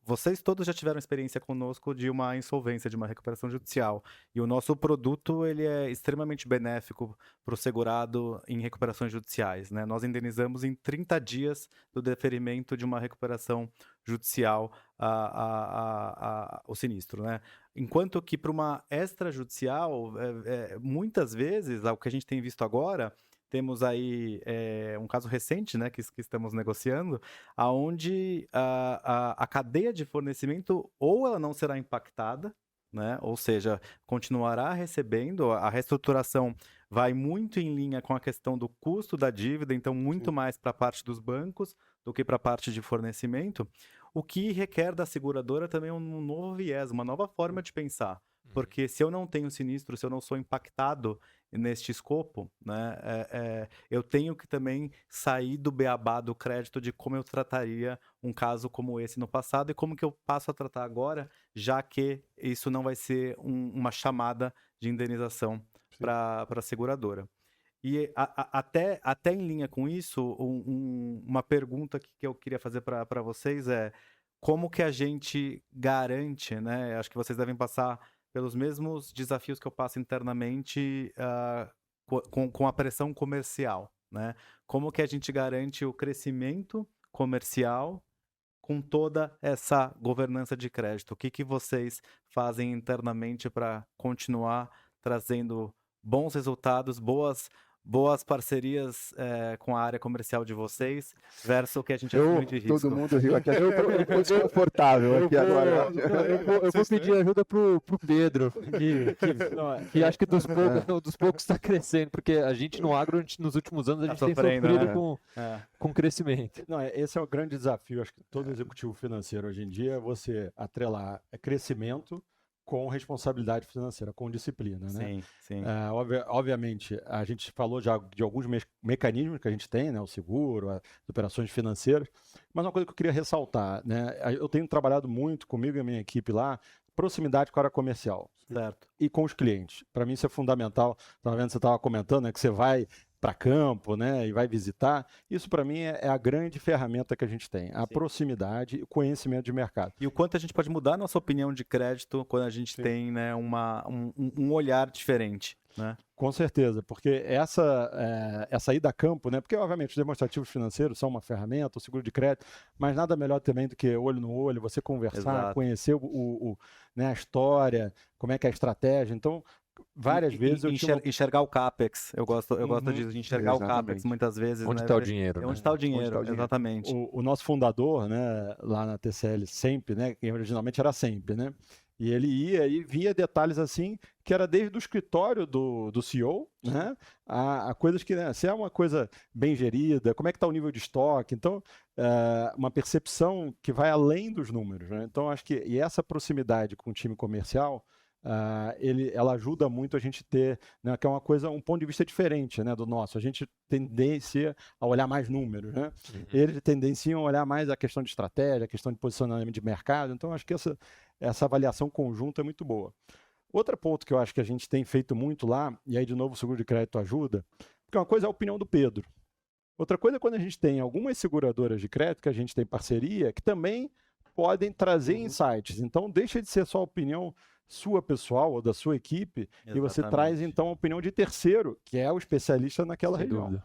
vocês todos já tiveram experiência conosco de uma insolvência, de uma recuperação judicial. E o nosso produto ele é extremamente benéfico para o segurado em recuperações judiciais, né? Nós indenizamos em 30 dias do deferimento de uma recuperação judicial o sinistro, né? Enquanto que para uma extrajudicial, muitas vezes, o que a gente tem visto agora, temos aí um caso recente, né, que estamos negociando, aonde a cadeia de fornecimento ou ela não será impactada, né, ou seja, continuará recebendo, a reestruturação vai muito em linha com a questão do custo da dívida, então muito mais para a parte dos bancos do que para a parte de fornecimento, o que requer da seguradora também um novo viés, uma nova forma de pensar. porque se eu não tenho sinistro, se eu não sou impactado neste escopo, né, eu tenho que também sair do beabá do crédito de como eu trataria um caso como esse no passado e como que eu passo a tratar agora, já que isso não vai ser uma chamada de indenização para a seguradora. E até em linha com isso, uma pergunta que eu queria fazer para vocês é como que a gente garante, né? Acho que vocês devem passar pelos mesmos desafios que eu passo internamente com a pressão comercial, né? Como que a gente garante o crescimento comercial com toda essa governança de crédito? O que vocês fazem internamente para continuar trazendo bons resultados, boas parcerias com a área comercial de vocês, versus o que a gente assume de risco? Todo mundo riu aqui. Eu tô desconfortável aqui agora. Eu vou pedir ajuda pro Pedro, que acho que dos poucos está crescendo, porque a gente no agro, nos últimos anos, a gente tem sofrido com crescimento. Não, esse é o grande desafio, acho que todo executivo financeiro hoje em dia é você atrelar crescimento com responsabilidade financeira, com disciplina, né? Sim, sim. Obviamente, a gente falou já de alguns mecanismos que a gente tem, né? O seguro, as operações financeiras, mas uma coisa que eu queria ressaltar, né? Eu tenho trabalhado muito comigo e a minha equipe lá, proximidade com a área comercial. Certo. E com os clientes. Para mim isso é fundamental. Estava vendo, você estava comentando, né, que você vai para campo, né, e vai visitar. Isso para mim é a grande ferramenta que a gente tem, a proximidade e o conhecimento de mercado. E o quanto a gente pode mudar a nossa opinião de crédito quando a gente tem, né, um olhar diferente, né? Com certeza, porque essa ida a campo, né? Porque obviamente os demonstrativos financeiros são uma ferramenta, o seguro de crédito, mas nada melhor também do que olho no olho, você conversar, Exato. conhecer né, a história, como é que é a estratégia. Então, várias vezes eu enxergar o CAPEX. Eu gosto disso, de enxergar o CAPEX muitas vezes. Onde né? está o dinheiro? Onde está o dinheiro, exatamente. O nosso fundador, né, lá na TCL, sempre, né, que originalmente era sempre, né? E ele ia e via detalhes assim, que era desde o escritório do CEO, né, a coisas que, né, se é uma coisa bem gerida, como é que está o nível de estoque. Então, uma percepção que vai além dos números, né? Então, acho que essa proximidade com o time comercial, ela ajuda muito a gente ter, né, que é uma coisa, um ponto de vista diferente, né, do nosso. A gente tendencia a olhar mais números, né? Eles tendenciam a olhar mais a questão de estratégia, a questão de posicionamento de mercado. Então, acho que essa avaliação conjunta é muito boa. Outro ponto que eu acho que a gente tem feito muito lá, e aí de novo o seguro de crédito ajuda, porque uma coisa é a opinião do Pedro. Outra coisa é quando a gente tem algumas seguradoras de crédito que a gente tem parceria, que também podem trazer insights. Então, deixa de ser só a opinião sua pessoal ou da sua equipe, e você traz então a opinião de terceiro, que é o especialista naquela região. Dúvida.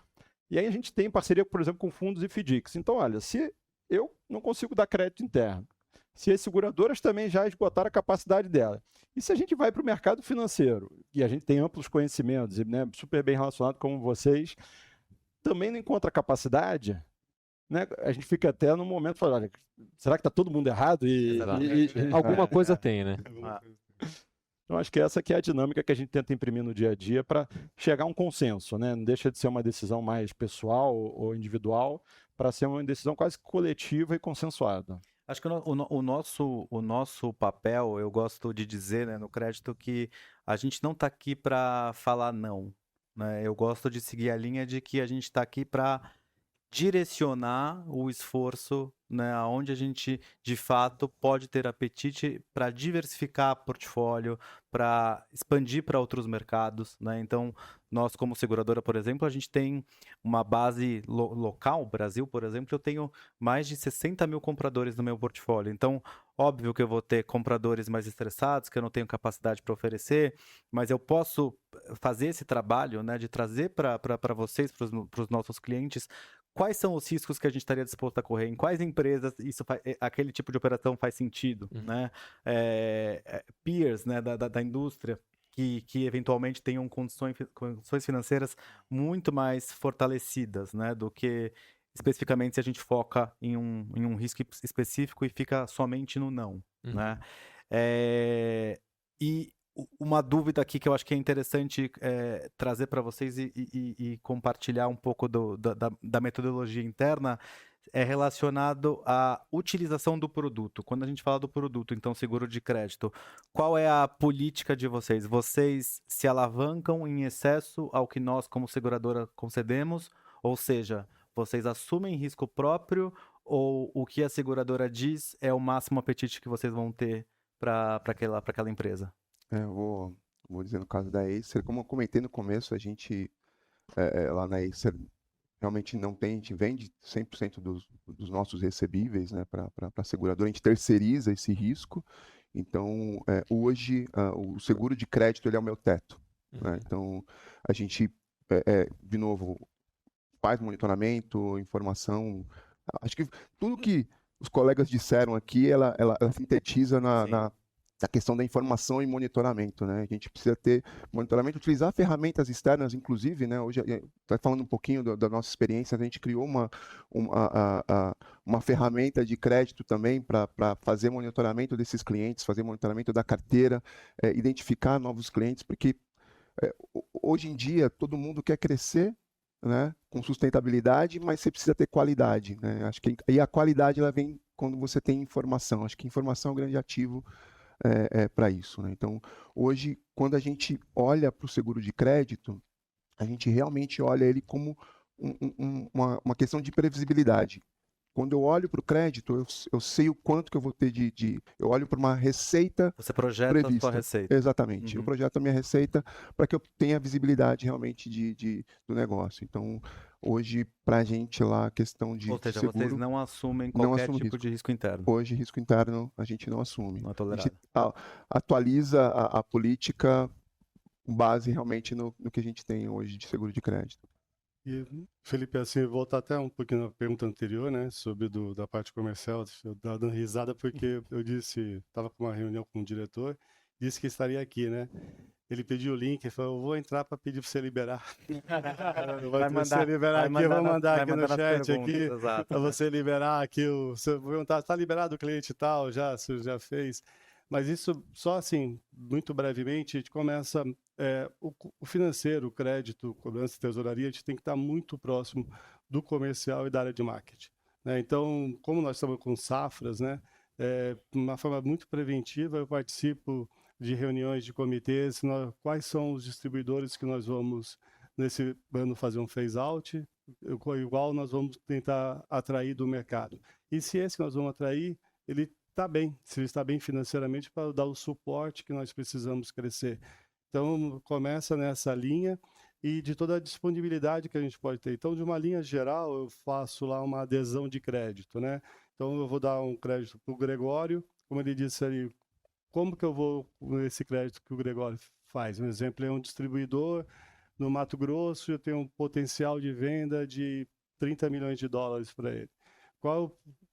E aí a gente tem parceria, por exemplo, com fundos e FDICs. Então, olha, se eu não consigo dar crédito interno, se as seguradoras também já esgotaram a capacidade dela, e se a gente vai para o mercado financeiro, e a gente tem amplos conhecimentos, né, super bem relacionado como vocês, também não encontra capacidade, né, a gente fica até no momento falando, olha, será que está todo mundo errado? E alguma coisa tem, né? Então, acho que essa que é a dinâmica que a gente tenta imprimir no dia a dia para chegar a um consenso, né? Não deixa de ser uma decisão mais pessoal ou individual, para ser uma decisão quase coletiva e consensuada. Acho que o nosso papel, eu gosto de dizer, né, no crédito, que a gente não está aqui para falar não, né? Eu gosto de seguir a linha de que a gente está aqui para direcionar o esforço, né, aonde a gente de fato pode ter apetite para diversificar portfólio, para expandir para outros mercados, né? Então, nós como seguradora, por exemplo, a gente tem uma base local, Brasil, por exemplo, eu tenho mais de 60 mil compradores no meu portfólio. Então, óbvio que eu vou ter compradores mais estressados, que eu não tenho capacidade para oferecer, mas eu posso fazer esse trabalho, né, de trazer para vocês, para os nossos clientes, quais são os riscos que a gente estaria disposto a correr, em quais empresas aquele tipo de operação faz sentido, né? Peers, né, da indústria, que eventualmente tenham condições financeiras muito mais fortalecidas, né, do que especificamente se a gente foca em um risco específico e fica somente no não, né? E uma dúvida aqui que eu acho que é interessante trazer para vocês e compartilhar um pouco da metodologia interna é relacionado à utilização do produto. Quando a gente fala do produto, então seguro de crédito, qual é a política de vocês? Vocês se alavancam em excesso ao que nós, como seguradora, concedemos? Ou seja, vocês assumem risco próprio ou o que a seguradora diz é o máximo apetite que vocês vão ter para aquela empresa? Vou dizer no caso da Acer, como eu comentei no começo, a gente lá na Acer realmente não tem, a gente vende 100% dos nossos recebíveis, né, para a seguradora, a gente terceiriza esse risco. Então, hoje, o seguro de crédito ele é o meu teto, né? Então, a gente, de novo, faz monitoramento, informação. Acho que tudo que os colegas disseram aqui, ela sintetiza na questão da informação e monitoramento, né? A gente precisa ter monitoramento, utilizar ferramentas externas, inclusive, né? Hoje, está falando um pouquinho da nossa experiência, a gente criou uma ferramenta de crédito também para fazer monitoramento desses clientes, fazer monitoramento da carteira, identificar novos clientes, porque hoje em dia todo mundo quer crescer, né, com sustentabilidade, mas você precisa ter qualidade, né? Acho que e a qualidade ela vem quando você tem informação. Acho que informação é um grande ativo para isso, né? Então, hoje, quando a gente olha para o seguro de crédito, a gente realmente olha ele como uma questão de previsibilidade. Quando eu olho para o crédito, eu sei o quanto que eu vou ter eu olho para uma receita Você projeta prevista. a sua receita. Exatamente. Uhum. Eu projeto a minha receita para que eu tenha visibilidade realmente do negócio. Então, hoje, para a gente lá, a questão de Ou seja, seguro... vocês não assumem não qualquer assumo tipo risco. de risco interno. Hoje, risco interno, a gente não assume. Não é A tolerado. gente atualiza a política com base realmente no que a gente tem hoje de seguro de crédito. E, Felipe, assim, voltar até um pouquinho na pergunta anterior, né, sobre da parte comercial, eu estava dando risada porque eu estava com uma reunião com o diretor, disse que estaria aqui, né? Ele pediu o link, ele falou, eu vou entrar para pedir para você liberar. Vai mandar, liberar aqui, eu vou mandar aqui no chat aqui, para você. você liberar aqui, você vou perguntar, está liberado o cliente e tal, você já fez. Mas isso, só assim, muito brevemente, a gente começa, o financeiro, o crédito, cobrança e tesouraria, a gente tem que estar muito próximo do comercial e da área de marketing, né? Então, como nós estamos com safras, né, de uma forma muito preventiva, eu participo de reuniões de comitês, quais são os distribuidores que nós vamos, nesse ano, fazer um phase-out, igual nós vamos tentar atrair do mercado. E se esse que nós vamos atrair, ele está bem, se ele está bem financeiramente, para dar o suporte que nós precisamos crescer. Então, começa nessa linha e de toda a disponibilidade que a gente pode ter. Então, de uma linha geral, eu faço lá uma adesão de crédito, né? Então, eu vou dar um crédito para o Gregório, como ele disse ali, como que eu vou com esse crédito que o Gregório faz? Um exemplo é um distribuidor no Mato Grosso, eu tenho um potencial de venda de 30 milhões de dólares para ele.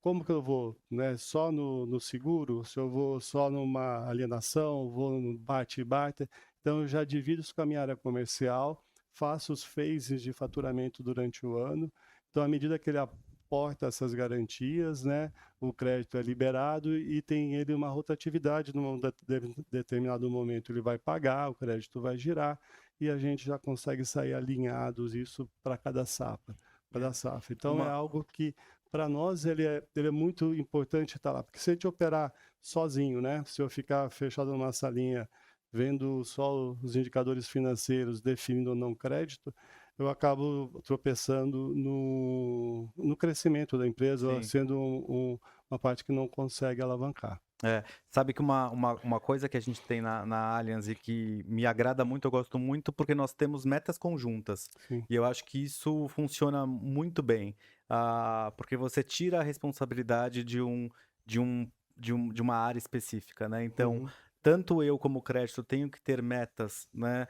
Como que eu vou, né? Só no seguro? Se eu vou só numa alienação, vou no bate-bate? Então, eu já divido isso com a minha área comercial, faço os phases de faturamento durante o ano. Então, à medida que ele aporta essas garantias, né, o crédito é liberado e tem ele uma rotatividade, num determinado momento ele vai pagar, o crédito vai girar e a gente já consegue sair alinhados isso para cada safra. Então, é algo que para nós ele é muito importante estar lá, porque se a gente operar sozinho, né, se eu ficar fechado numa salinha vendo só os indicadores financeiros definindo ou não crédito, eu acabo tropeçando no crescimento da empresa, Sim. sendo uma parte que não consegue alavancar. Sabe que uma coisa que a gente tem na Allianz e que me agrada muito, eu gosto muito, porque nós temos metas conjuntas. Sim. E eu acho que isso funciona muito bem. Porque você tira a responsabilidade de uma área específica, né? Então, tanto eu como crédito tenho que ter metas, né,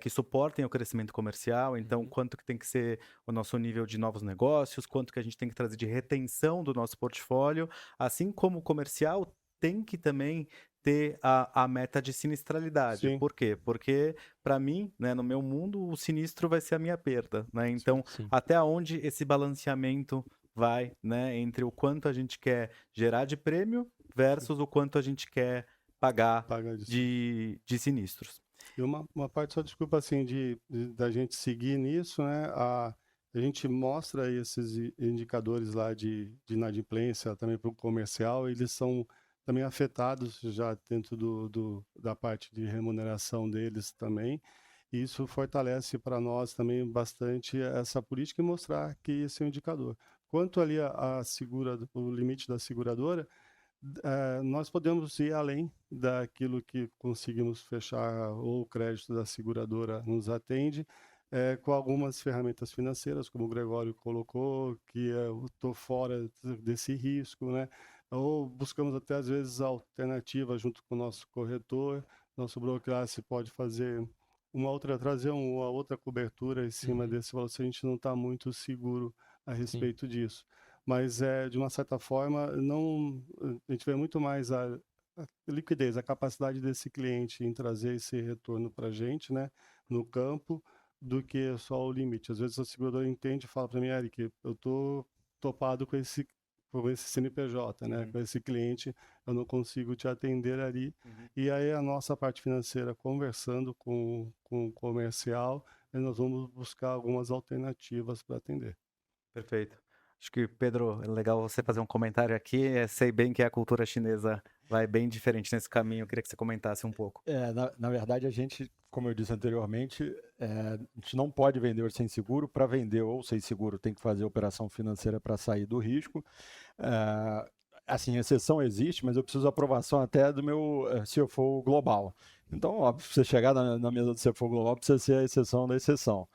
que suportem o crescimento comercial. Então, quanto que tem que ser o nosso nível de novos negócios, quanto que a gente tem que trazer de retenção do nosso portfólio, assim como o comercial tem que também ter a meta de sinistralidade. Sim. Por quê? Porque, para mim, né, no meu mundo, o sinistro vai ser a minha perda, né? Então, até onde esse balanceamento vai, né, entre o quanto a gente quer gerar de prêmio versus o quanto a gente quer pagar de sinistros. E uma parte, só desculpa, assim, da gente seguir nisso, né? A gente mostra esses indicadores lá de inadimplência também para o comercial, eles são também afetados já dentro da parte de remuneração deles também. E isso fortalece para nós também bastante essa política e mostrar que esse é o indicador. Quanto ali o limite da seguradora, nós podemos ir além daquilo que conseguimos fechar ou o crédito da seguradora nos atende, com algumas ferramentas financeiras, como o Gregório colocou, que eu estou fora desse risco, né? Ou buscamos até às vezes alternativas junto com o nosso corretor, nosso broker pode fazer trazer uma outra cobertura em cima desse valor, se a gente não está muito seguro a respeito disso. Mas, de uma certa forma, a gente vê muito mais a liquidez, a capacidade desse cliente em trazer esse retorno para a gente, né, no campo, do que só o limite. Às vezes a seguradora entende e fala para mim, Eric, eu estou topado com esse CNPJ, né, com esse cliente, eu não consigo te atender ali. E aí a nossa parte financeira, conversando com o comercial, nós vamos buscar algumas alternativas para atender. Perfeito. Acho que, Pedro, é legal você fazer um comentário aqui. Sei bem que a cultura chinesa vai bem diferente nesse caminho. Eu queria que você comentasse um pouco. Na verdade, a gente, como eu disse anteriormente, a gente não pode vender hoje sem seguro. Para vender ou sem seguro, tem que fazer operação financeira para sair do risco. Assim, exceção existe, mas eu preciso de aprovação até do meu CFO global. Então, óbvio, você chegar na mesa do CFO global, precisa ser a exceção da exceção.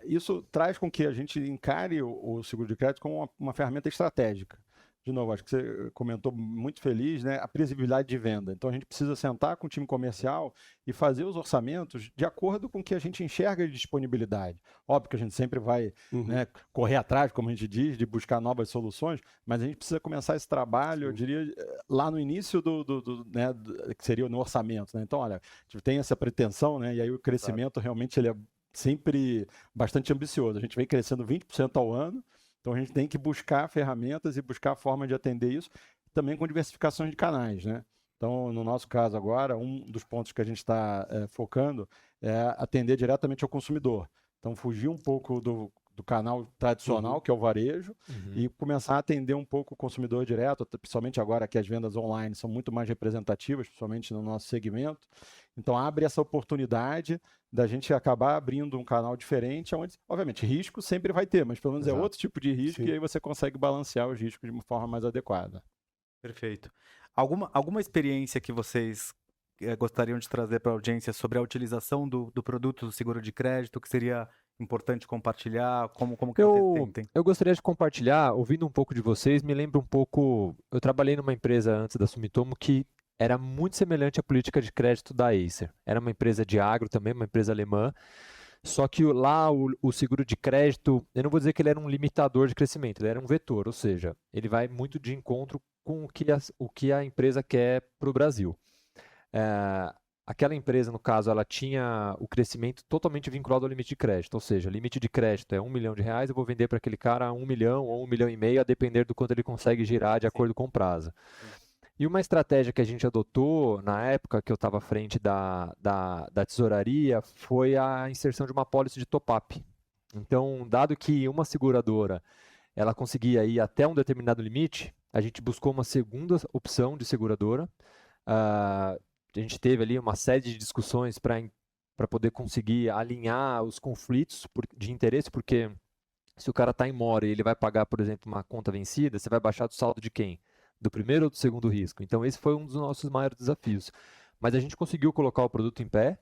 Isso traz com que a gente encare o seguro de crédito como uma ferramenta estratégica. De novo, acho que você comentou muito feliz, né? A previsibilidade de venda. Então, a gente precisa sentar com o time comercial e fazer os orçamentos de acordo com o que a gente enxerga de disponibilidade. Óbvio que a gente sempre vai né, correr atrás, como a gente diz, de buscar novas soluções, mas a gente precisa começar esse trabalho, eu diria, lá no início que seria no orçamento. Né? Então, olha, a gente tem essa pretensão, né? E aí o crescimento realmente ele é sempre bastante ambicioso. A gente vem crescendo 20% ao ano, então a gente tem que buscar ferramentas e buscar forma de atender isso, também com diversificações de canais, né? Então, no nosso caso agora, um dos pontos que a gente está focando é atender diretamente ao consumidor. Então, fugir um pouco do canal tradicional, que é o varejo, e começar a atender um pouco o consumidor direto, principalmente agora que as vendas online são muito mais representativas, principalmente no nosso segmento. Então, abre essa oportunidade da gente acabar abrindo um canal diferente, onde, obviamente, risco sempre vai ter, mas pelo menos é outro tipo de risco, e aí você consegue balancear os riscos de uma forma mais adequada. Perfeito. Alguma experiência que vocês gostariam de trazer para a audiência sobre a utilização do produto do seguro de crédito, que seria importante compartilhar? Como que vocês sentem? Eu gostaria de compartilhar, ouvindo um pouco de vocês, me lembra um pouco, eu trabalhei numa empresa antes da Sumitomo que era muito semelhante à política de crédito da Acer. Era uma empresa de agro também, uma empresa alemã, só que lá o seguro de crédito, eu não vou dizer que ele era um limitador de crescimento, ele era um vetor, ou seja, ele vai muito de encontro com o que a empresa quer para o Brasil. Aquela empresa, no caso, ela tinha o crescimento totalmente vinculado ao limite de crédito, ou seja, limite de crédito é R$1 milhão, eu vou vender para aquele cara 1 milhão ou 1,5 milhão, a depender do quanto ele consegue girar de acordo com o prazo. E uma estratégia que a gente adotou na época que eu estava à frente da tesouraria foi a inserção de uma pólice de top-up. Então, dado que uma seguradora ela conseguia ir até um determinado limite, a gente buscou uma segunda opção de seguradora. A gente teve ali uma série de discussões para poder conseguir alinhar os conflitos de interesse, porque se o cara está em mora e ele vai pagar, por exemplo, uma conta vencida, você vai baixar do saldo de quem? Do primeiro ou do segundo risco? Então esse foi um dos nossos maiores desafios. Mas a gente conseguiu colocar o produto em pé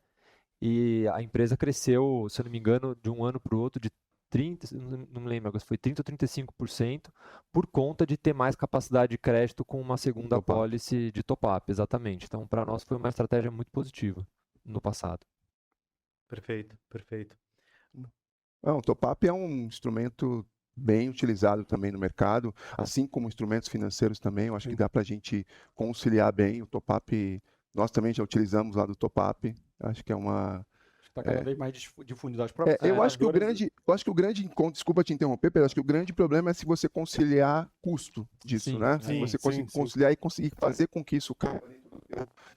e a empresa cresceu, se eu não me engano, de um ano para o outro de 30, não me lembro, foi 30 ou 35%, por conta de ter mais capacidade de crédito com uma segunda pólice de top-up, exatamente. Então, para nós foi uma estratégia muito positiva no passado. Perfeito, perfeito. O top-up é um instrumento bem utilizado também no mercado, assim como instrumentos financeiros também. Eu acho que dá para a gente conciliar bem o top-up. Nós também já utilizamos lá do top-up. Acho que é uma está cada vez mais difundido. As É, próprias eu acho que o seguradoras- grande encontro, desculpa te interromper, Pedro, acho que o grande problema é se você conciliar custo disso, Sim, né? sim, Você sim, conseguir sim. conciliar e conseguir fazer com que isso caia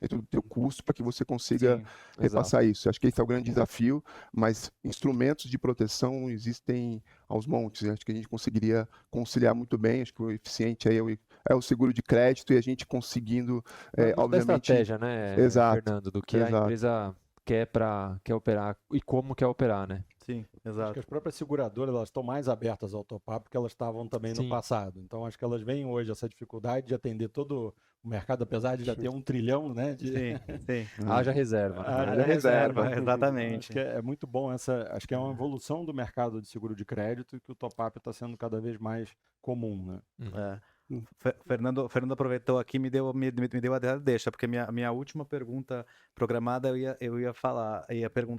dentro do teu custo para que você consiga Sim. repassar isso. Acho que esse é o grande desafio, mas instrumentos de proteção existem aos montes. Acho que a gente conseguiria conciliar muito bem. Acho que o eficiente aí é o seguro de crédito e a gente conseguindo, Vai muito da obviamente. estratégia, né, Exato, Fernando, do que a exato. empresa quer operar e como quer operar, né? Sim, Acho que exato. as próprias seguradoras elas estão mais abertas ao top-up porque elas estavam também no Sim. passado. Então acho que elas veem hoje essa dificuldade de atender todo o mercado, apesar de já ter 1 trilhão, né? Sim, sim. Haja reserva, né? área Área reserva. Então, Exatamente. acho que é muito bom essa. Acho que é uma evolução do mercado de seguro de crédito e que o top-up está sendo cada vez mais comum, né? É. Fernando aproveitou aqui e me deu a deixa, porque minha última pergunta programada eu ia falar,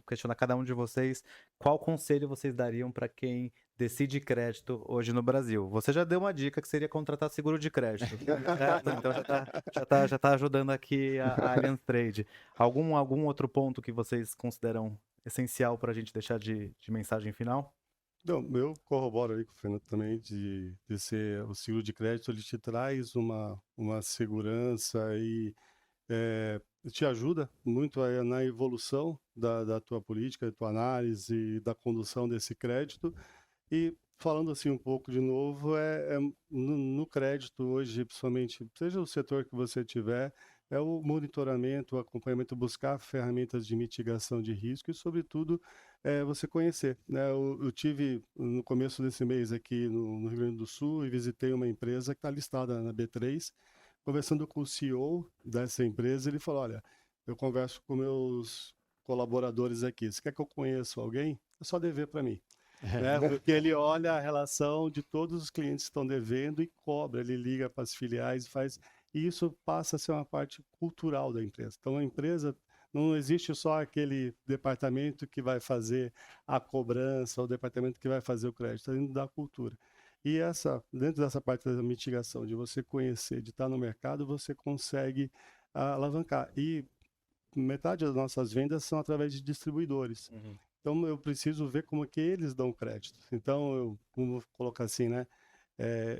questionar cada um de vocês qual conselho vocês dariam para quem decide crédito hoje no Brasil. Você já deu uma dica que seria contratar seguro de crédito. Então já tá ajudando aqui a Allianz Trade. Algum outro ponto que vocês consideram essencial para a gente deixar de mensagem final? Não, eu corroboro aí com o Fernando também de ser o seguro de crédito, ele te traz uma segurança e te ajuda muito na evolução da tua política, da tua análise, da condução desse crédito. E falando assim um pouco de novo, no crédito hoje, principalmente, seja o setor que você tiver, é o monitoramento, o acompanhamento, buscar ferramentas de mitigação de risco e, sobretudo, você conhecer, né? Eu tive no começo desse mês aqui no Rio Grande do Sul e visitei uma empresa que está listada na B3. Conversando com o CEO dessa empresa, ele falou: olha, eu converso com meus colaboradores aqui. Se quer que eu conheça alguém, é só dever para mim. Né? Porque ele olha a relação de todos os clientes que estão devendo e cobra, ele liga para as filiais e faz. E isso passa a ser uma parte cultural da empresa. Então, a empresa não existe só aquele departamento que vai fazer a cobrança, o departamento que vai fazer o crédito, está dentro da cultura. E dentro dessa parte da mitigação, de você conhecer, de estar no mercado, você consegue alavancar. E metade das nossas vendas são através de distribuidores. Então, eu preciso ver como que eles dão crédito. Então, vou colocar assim, né?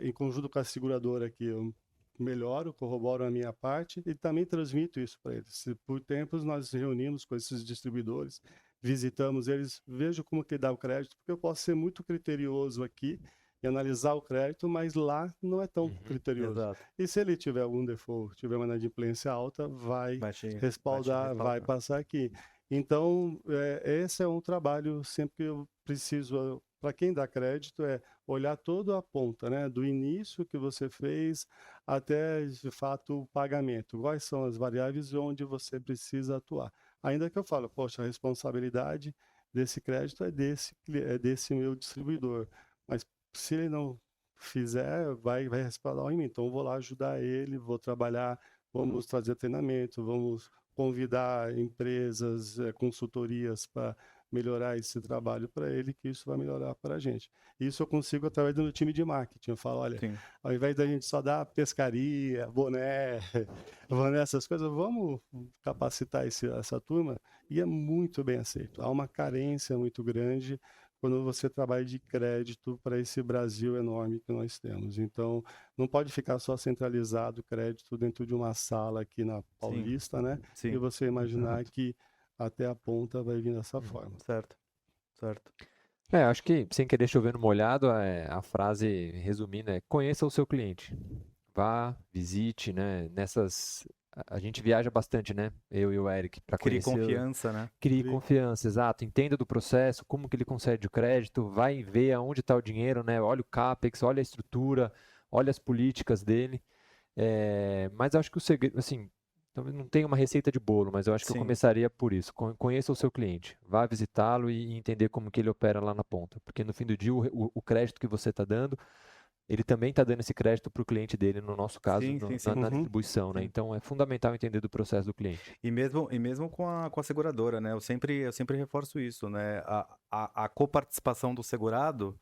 Em conjunto com a seguradora aqui, eu melhoro, corroboro a minha parte e também transmito isso para eles. Por tempos, nós nos reunimos com esses distribuidores, visitamos eles, vejo como que dá o crédito, porque eu posso ser muito criterioso aqui e analisar o crédito, mas lá não é tão criterioso. Exato. E se ele tiver algum default, tiver uma inadimplência alta, vai respaldar, vai passar aqui. Então, esse é um trabalho sempre que eu preciso, para quem dá crédito, olhar toda a ponta, né? Do início que você fez até, de fato, o pagamento. Quais são as variáveis onde você precisa atuar. Ainda que eu falo, poxa, a responsabilidade desse crédito é desse meu distribuidor. Mas se ele não fizer, vai respaldar em mim. Então, eu vou lá ajudar ele, vou trabalhar, vamos trazer treinamento, vamos convidar empresas, consultorias para melhorar esse trabalho para ele, que isso vai melhorar para a gente. Isso eu consigo através do meu time de marketing. Eu falo, olha, Sim. ao invés da gente só dar pescaria, boné, essas coisas, vamos capacitar essa turma, e é muito bem aceito. Há uma carência muito grande quando você trabalha de crédito para esse Brasil enorme que nós temos. Então, não pode ficar só centralizado o crédito dentro de uma sala aqui na Paulista, né? Sim. E você imaginar que até a ponta vai vir dessa forma. Certo. Acho que, sem querer chover no molhado, a frase resumindo conheça o seu cliente. Vá, visite, né? A gente viaja bastante, né? Eu e o Eric, para Crie conhecer. confiança, né? Crie confiança, exato. Entenda do processo, como que ele concede o crédito, vai ver aonde está o dinheiro, né? Olha o CAPEX, olha a estrutura, olha as políticas dele. Mas acho que o segredo, assim, talvez não tenha uma receita de bolo, mas eu acho que eu começaria por isso. Conheça o seu cliente, vá visitá-lo e entender como que ele opera lá na ponta. Porque no fim do dia, o crédito que você está dando, ele também está dando esse crédito para o cliente dele, no nosso caso, na distribuição, né? Então, é fundamental entender do processo do cliente. E mesmo com a seguradora, né? Eu sempre reforço isso, né? A coparticipação do segurado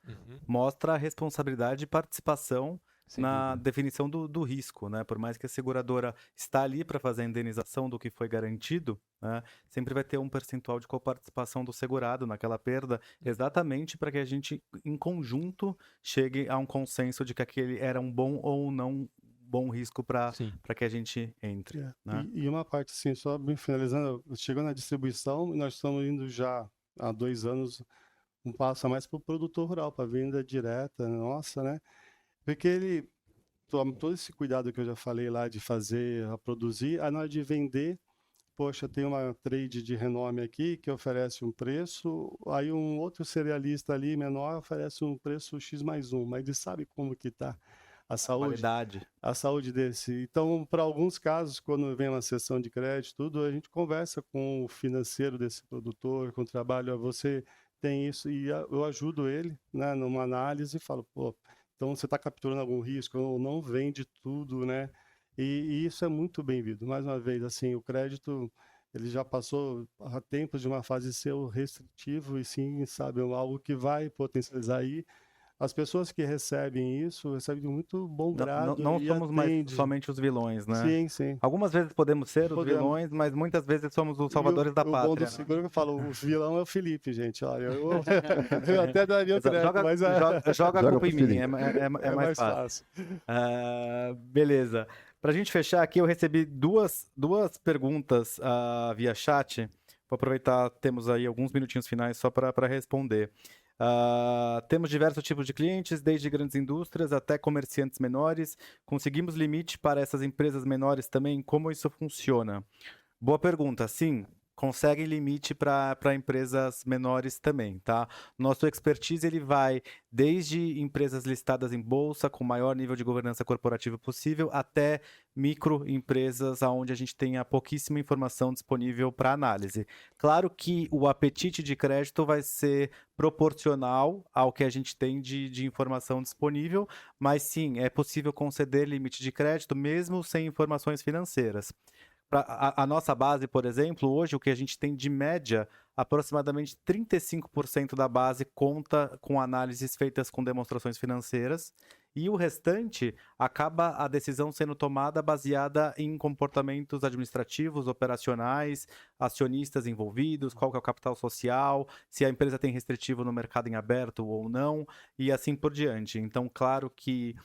mostra a responsabilidade de participação Sem na dúvida. definição do risco, né? Por mais que a seguradora está ali para fazer a indenização do que foi garantido, né? Sempre vai ter um percentual de coparticipação do segurado naquela perda, exatamente para que a gente, em conjunto, chegue a um consenso de que aquele era um bom ou não bom risco para Sim. que a gente entre, É, né? E uma parte assim, só bem finalizando, chegou na distribuição e nós estamos indo já há 2 anos um passo a mais para o produtor rural, para venda direta, nossa, né? Porque ele toma todo esse cuidado que eu já falei lá de fazer, a produzir, aí na hora de vender, poxa, tem uma trade de renome aqui que oferece um preço, aí um outro cerealista ali menor oferece um preço X mais um, mas ele sabe como que está a saúde. Qualidade. A saúde desse. Então, para alguns casos, quando vem uma sessão de crédito, tudo, a gente conversa com o financeiro desse produtor, com o trabalho, você tem isso, e eu ajudo ele, né, numa análise e falo, pô, então você está capturando algum risco, ou não vende tudo, né? E isso é muito bem-vindo. Mais uma vez, assim, o crédito, ele já passou há tempos de uma fase de ser restritivo e sim, sabe, algo que vai potencializar aí. As pessoas que recebem isso, recebem de muito bom grado Não e somos mais atende. somente os vilões, né? Sim, sim. Algumas vezes podemos ser os Podemos. vilões, mas muitas vezes somos os E salvadores da o bom pátria, do né? seguro que eu falo, o vilão é o Felipe, gente. Olha, eu até daria o crédito, Joga, mas joga a Joga culpa pro em mim, Felipe. é mais fácil. fácil. Beleza. Pra gente fechar aqui, eu recebi duas perguntas via chat. Vou aproveitar, temos aí alguns minutinhos finais só para responder. Temos diversos tipos de clientes, desde grandes indústrias até comerciantes menores. Conseguimos limite para essas empresas menores também? Como isso funciona? Boa pergunta. Sim, conseguem limite para empresas menores também, tá? Nosso expertise ele vai desde empresas listadas em bolsa com maior nível de governança corporativa possível até microempresas onde a gente tenha pouquíssima informação disponível para análise. Claro que o apetite de crédito vai ser proporcional ao que a gente tem de informação disponível, mas sim, é possível conceder limite de crédito mesmo sem informações financeiras. A nossa base, por exemplo, hoje o que a gente tem de média, aproximadamente 35% da base conta com análises feitas com demonstrações financeiras e o restante acaba a decisão sendo tomada baseada em comportamentos administrativos, operacionais, acionistas envolvidos, qual que é o capital social, se a empresa tem restritivo no mercado em aberto ou não e assim por diante. Então, claro que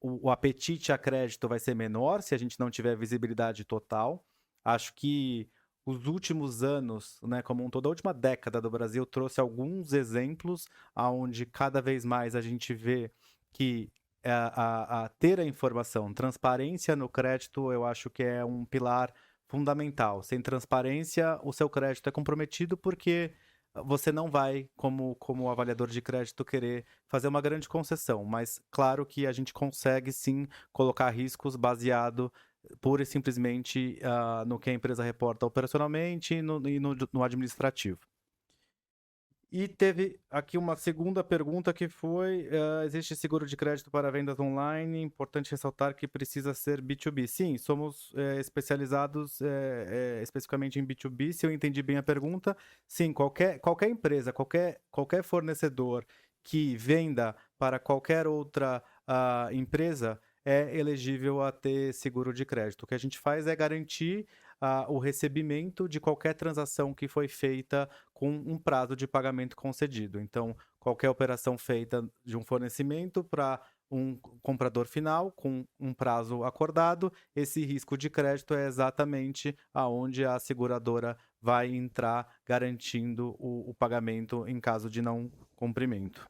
o apetite a crédito vai ser menor se a gente não tiver visibilidade total. Acho que os últimos anos, né, como um todo, a última década do Brasil trouxe alguns exemplos onde cada vez mais a gente vê que ter a informação, transparência no crédito, eu acho que é um pilar fundamental. Sem transparência, o seu crédito é comprometido porque você não vai, como avaliador de crédito, querer fazer uma grande concessão, mas claro que a gente consegue sim colocar riscos baseado pura e simplesmente no que a empresa reporta operacionalmente e no administrativo. E teve aqui uma segunda pergunta que foi: existe seguro de crédito para vendas online? Importante ressaltar que precisa ser B2B. Sim, somos especializados especificamente em B2B. Se eu entendi bem a pergunta, sim, qualquer empresa, qualquer fornecedor que venda para qualquer outra empresa é elegível a ter seguro de crédito. O que a gente faz é garantir o recebimento de qualquer transação que foi feita com um prazo de pagamento concedido. Então, qualquer operação feita de um fornecimento para um comprador final com um prazo acordado, esse risco de crédito é exatamente aonde a seguradora vai entrar garantindo o pagamento em caso de não cumprimento.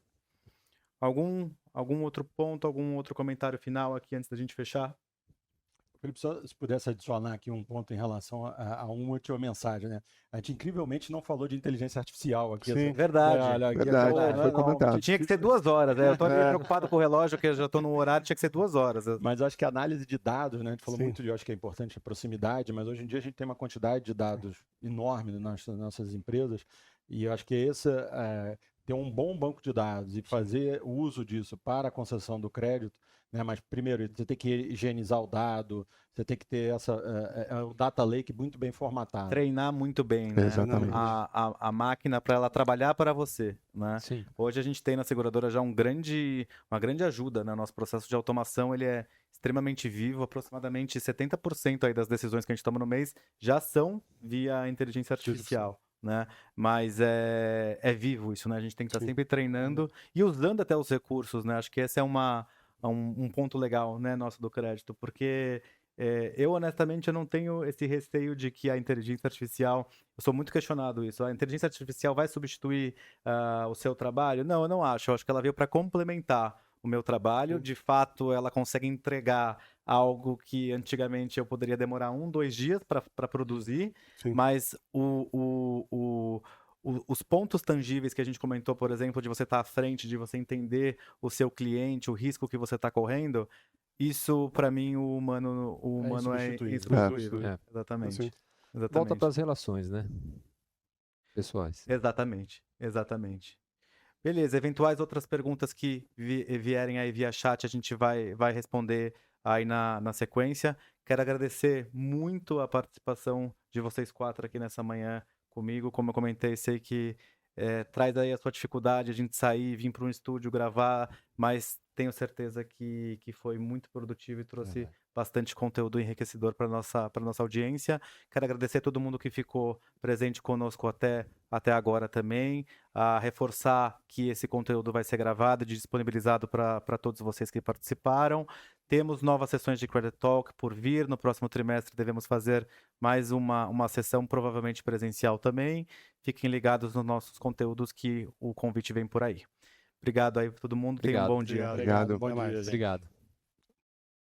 Algum outro ponto, algum outro comentário final aqui antes da gente fechar? Felipe, só se pudesse adicionar aqui um ponto em relação a uma última mensagem, né? A gente incrivelmente não falou de inteligência artificial aqui. Sim. Verdade. Olha, aqui, Verdade, não, foi não, comentado. Tinha que ser 2 horas, né? Eu tô ali preocupado com o relógio, que eu já tô no horário, tinha que ser 2 horas. Mas eu acho que a análise de dados, né? A gente falou Sim. muito de, eu acho que é importante a proximidade, mas hoje em dia a gente tem uma quantidade de dados enorme nas nossas empresas, e eu acho que ter um bom banco de dados e fazer o uso disso para a concessão do crédito né? Mas primeiro você tem que higienizar o dado, você tem que ter o data lake muito bem formatado. Treinar muito bem, né? Exatamente. A máquina para ela trabalhar para você, né? Sim. Hoje a gente tem na seguradora já uma grande ajuda, né? Nosso processo de automação ele é extremamente vivo, aproximadamente 70% aí das decisões que a gente toma no mês já são via inteligência artificial, né? Mas é vivo isso, né? A gente tem que estar Sim. sempre treinando e usando até os recursos, né? Acho que esse é um ponto legal, né, nosso do crédito, porque eu honestamente eu não tenho esse receio de que a inteligência artificial, eu sou muito questionado isso, a inteligência artificial vai substituir o seu trabalho? Não, eu não acho. Eu acho que ela veio para complementar o meu trabalho. Sim. De fato, ela consegue entregar algo que antigamente eu poderia demorar 2 dias para produzir, Sim. mas os pontos tangíveis que a gente comentou, por exemplo, de você estar à frente, de você entender o seu cliente, o risco que você está correndo, isso, para mim, o humano é insubstituível. insubstituível. É. Exatamente. Sim. Volta Exatamente. para as relações, né? Pessoais. Exatamente. Exatamente. Beleza, eventuais outras perguntas que vierem aí via chat, a gente vai responder aí na sequência. Quero agradecer muito a participação de vocês 4 aqui nessa manhã comigo. Como eu comentei, sei que traz aí a sua dificuldade, a gente sair, vir para um estúdio gravar, mas tenho certeza que foi muito produtivo e trouxe bastante conteúdo enriquecedor para nossa audiência. Quero agradecer a todo mundo que ficou presente conosco até agora também, a reforçar que esse conteúdo vai ser gravado e disponibilizado para todos vocês que participaram. Temos novas sessões de Credit Talk por vir. No próximo trimestre devemos fazer mais uma sessão, provavelmente presencial também. Fiquem ligados nos nossos conteúdos que o convite vem por aí. Obrigado aí para todo mundo. Tenham um Obrigado. bom dia. Obrigado. Obrigado. Bom Até dia, mais. gente. Obrigado.